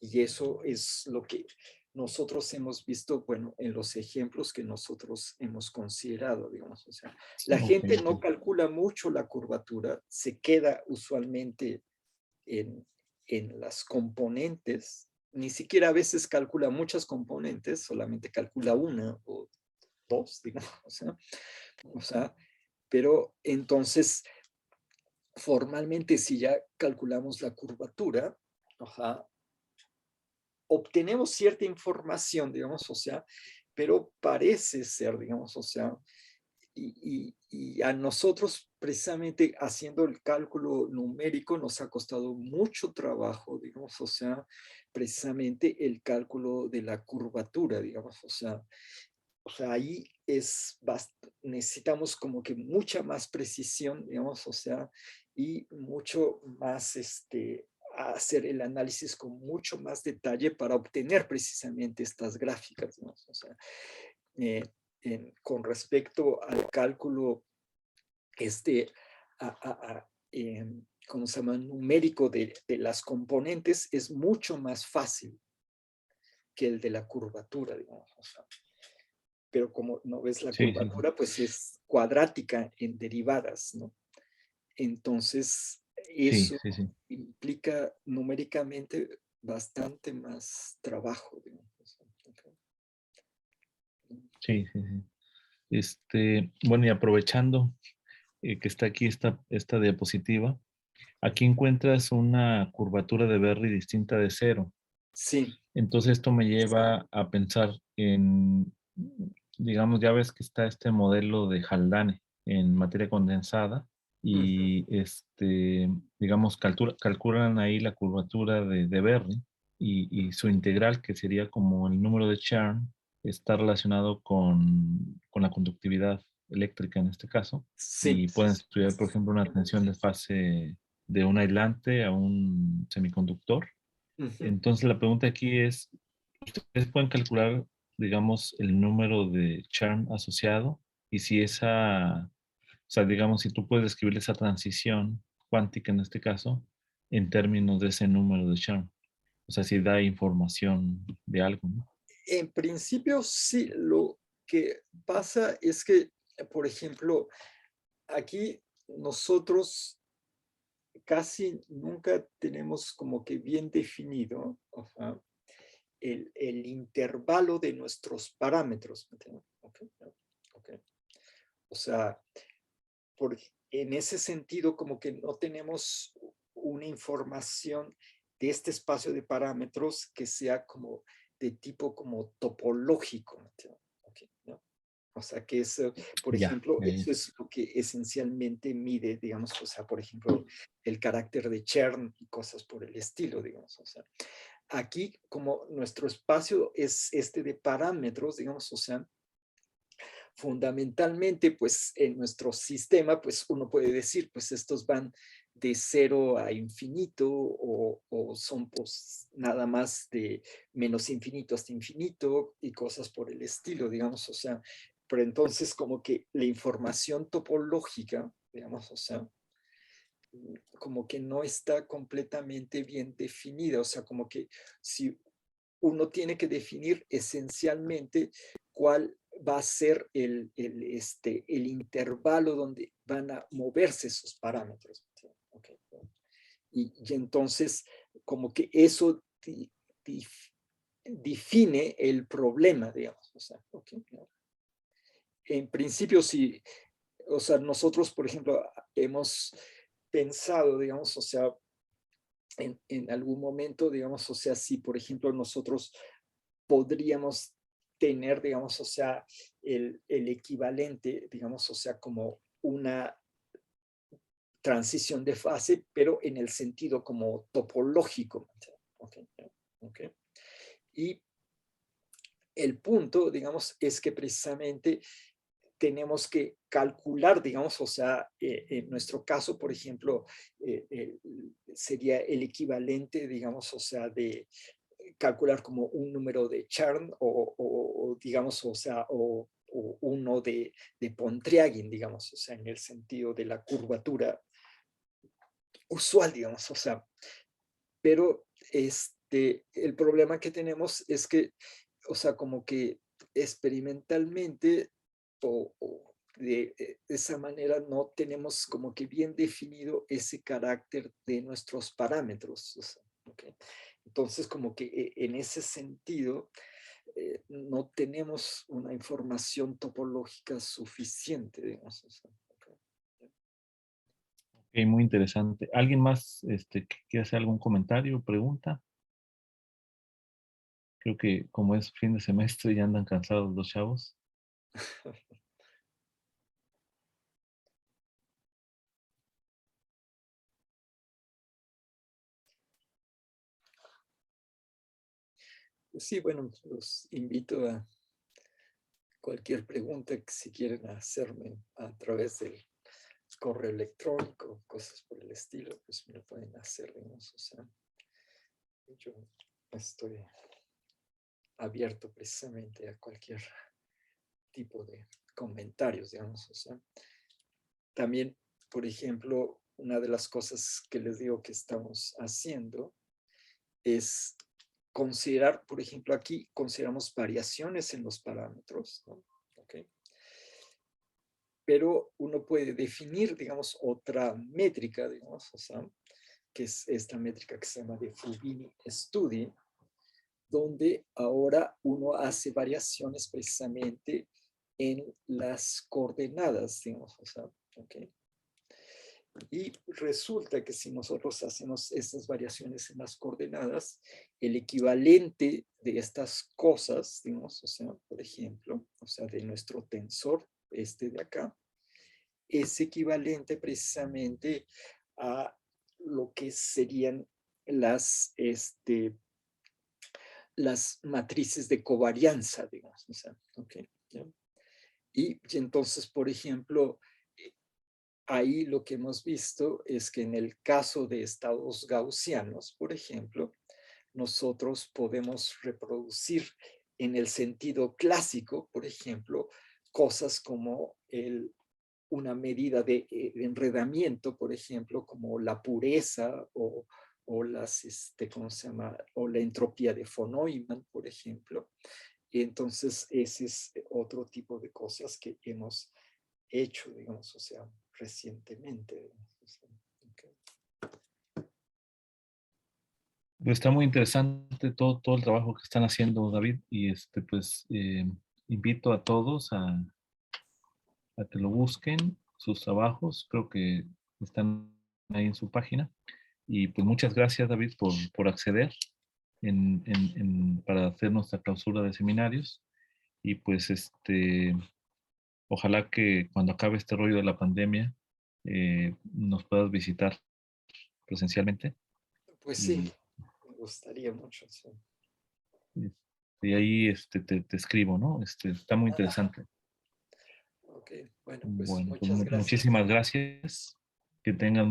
Y eso es lo que nosotros hemos visto, bueno, en los ejemplos que nosotros hemos considerado, digamos. O sea, la Ok, gente no ok. calcula mucho la curvatura, se queda usualmente en, en las componentes, ni siquiera a veces calcula muchas componentes, solamente calcula una o dos, digamos. O sea, pero entonces, formalmente, si ya calculamos la curvatura, ajá, obtenemos cierta información, digamos, o sea, pero parece ser, digamos, o sea, y a nosotros precisamente haciendo el cálculo numérico nos ha costado mucho trabajo, digamos, o sea, precisamente el cálculo de la curvatura, digamos, o sea, ahí necesitamos como que mucha más precisión, digamos, o sea, y mucho más, hacer el análisis con mucho más detalle para obtener precisamente estas gráficas, ¿no? O sea, eh, con respecto al cálculo, este, ¿cómo se llama? Numérico de las componentes es mucho más fácil que el de la curvatura, digamos, o sea, pero como no ves la Sí, sí, sí. curvatura, pues es cuadrática en derivadas, ¿no? Entonces, Sí, eso sí, sí. implica numéricamente bastante más trabajo, digamos. Sí, sí, sí. Bueno, y aprovechando que está aquí esta diapositiva, aquí encuentras una curvatura de Berry distinta de cero. Sí. Entonces esto me lleva a pensar en, digamos, ya ves que está este modelo de Haldane en materia condensada Ujú. y digamos, calculan ahí la curvatura de Berry y su integral, que sería como el número de Chern, está relacionado con la conductividad eléctrica en este caso Sí. y pueden estudiar, por ejemplo, una tensión de fase de un aislante a un semiconductor. Ujú. Entonces la pregunta aquí es, ¿ustedes pueden calcular, digamos, el número de Chern asociado? Y si esa, o sea, digamos, si tú puedes describir esa transición cuántica en este caso, en términos de ese número de Chern. O sea, si da información de algo, ¿no? En principio, sí, lo que pasa es que, por ejemplo, aquí nosotros casi nunca tenemos como que bien definido, ajá, el intervalo de nuestros parámetros. ¿Me entiendes? Okay, okay. O sea, en ese sentido, como que no tenemos una información de este espacio de parámetros que sea como de tipo como topológico. ¿Me entiendes? Okay, ¿no? O sea, que eso, por Ya, ejemplo, ya, ya. eso es lo que esencialmente mide, digamos, o sea, por ejemplo, el carácter de Chern y cosas por el estilo, digamos, o sea. Aquí, como nuestro espacio es este de parámetros, digamos, o sea, fundamentalmente, pues en nuestro sistema, pues uno puede decir, pues estos van de 0 a infinito o son pues nada más de menos infinito hasta infinito y cosas por el estilo, digamos, o sea, pero entonces como que la información topológica, digamos, o sea, como que no está completamente bien definida, o sea, como que si uno tiene que definir esencialmente cuál va a ser el intervalo donde van a moverse esos parámetros. ¿Sí? Okay. Y entonces, como que eso define el problema, digamos. O sea, okay, ¿no? En principio, sí, o sea, nosotros, por ejemplo, hemos pensado, digamos, o sea, en algún momento, digamos, o sea, si, por ejemplo, nosotros podríamos tener, digamos, o sea, el equivalente, digamos, o sea, como una transición de fase, pero en el sentido como topológico. Okay, okay. Y el punto, digamos, es que precisamente tenemos que calcular, digamos, o sea, en nuestro caso, por ejemplo, sería el equivalente, digamos, o sea, de calcular como un número de Chern o digamos, o sea, o uno de Pontryagin, digamos, o sea, en el sentido de la curvatura usual, digamos, o sea, pero el problema que tenemos es que, o sea, como que experimentalmente de esa manera no tenemos como que bien definido ese carácter de nuestros parámetros. O sea, ¿okay? Entonces, como que en ese sentido, no tenemos una información topológica suficiente, digamos. O sea, okay. Ok, muy interesante. ¿Alguien más que quiere hacer algún comentario o pregunta? Creo que como es fin de semestre ya andan cansados los chavos. Sí, bueno, los invito a cualquier pregunta que si quieren hacerme a través del correo electrónico, cosas por el estilo, pues me lo pueden hacer, digamos, o sea, yo estoy abierto precisamente a cualquier tipo de comentarios, digamos, o sea, también, por ejemplo, una de las cosas que les digo que estamos haciendo es considerar, por ejemplo, aquí consideramos variaciones en los parámetros, ¿no? Okay. Pero uno puede definir, digamos, otra métrica, digamos, o sea, que es esta métrica que se llama de Fubini-Studi, donde ahora uno hace variaciones precisamente en las coordenadas, digamos, o sea, ¿okay? Y resulta que si nosotros hacemos estas variaciones en las coordenadas, el equivalente de estas cosas, digamos, o sea, por ejemplo, o sea, de nuestro tensor, este de acá, es equivalente precisamente a lo que serían las matrices de covarianza, digamos. O sea, okay, ¿ya? Y entonces, por ejemplo, ahí lo que hemos visto es que en el caso de estados gaussianos, por ejemplo, nosotros podemos reproducir en el sentido clásico, por ejemplo, cosas como una medida de enredamiento, por ejemplo, como la pureza o ¿cómo se llama? O la entropía de von Neumann, por ejemplo. Y entonces, ese es otro tipo de cosas que hemos hecho, digamos, o sea, recientemente. O sea, okay. Pues está muy interesante todo el trabajo que están haciendo, David, y pues invito a todos a que lo busquen, sus trabajos, creo que están ahí en su página. Y pues muchas gracias, David, por acceder para hacer nuestra clausura de seminarios. Y pues Ojalá que cuando acabe este rollo de la pandemia nos puedas visitar presencialmente. Pues sí, Y, me gustaría mucho, sí. y ahí te escribo, ¿no? Está muy Ah, interesante. ok, bueno, pues Bueno, pues muchas gracias. muchísimas gracias. Que tengan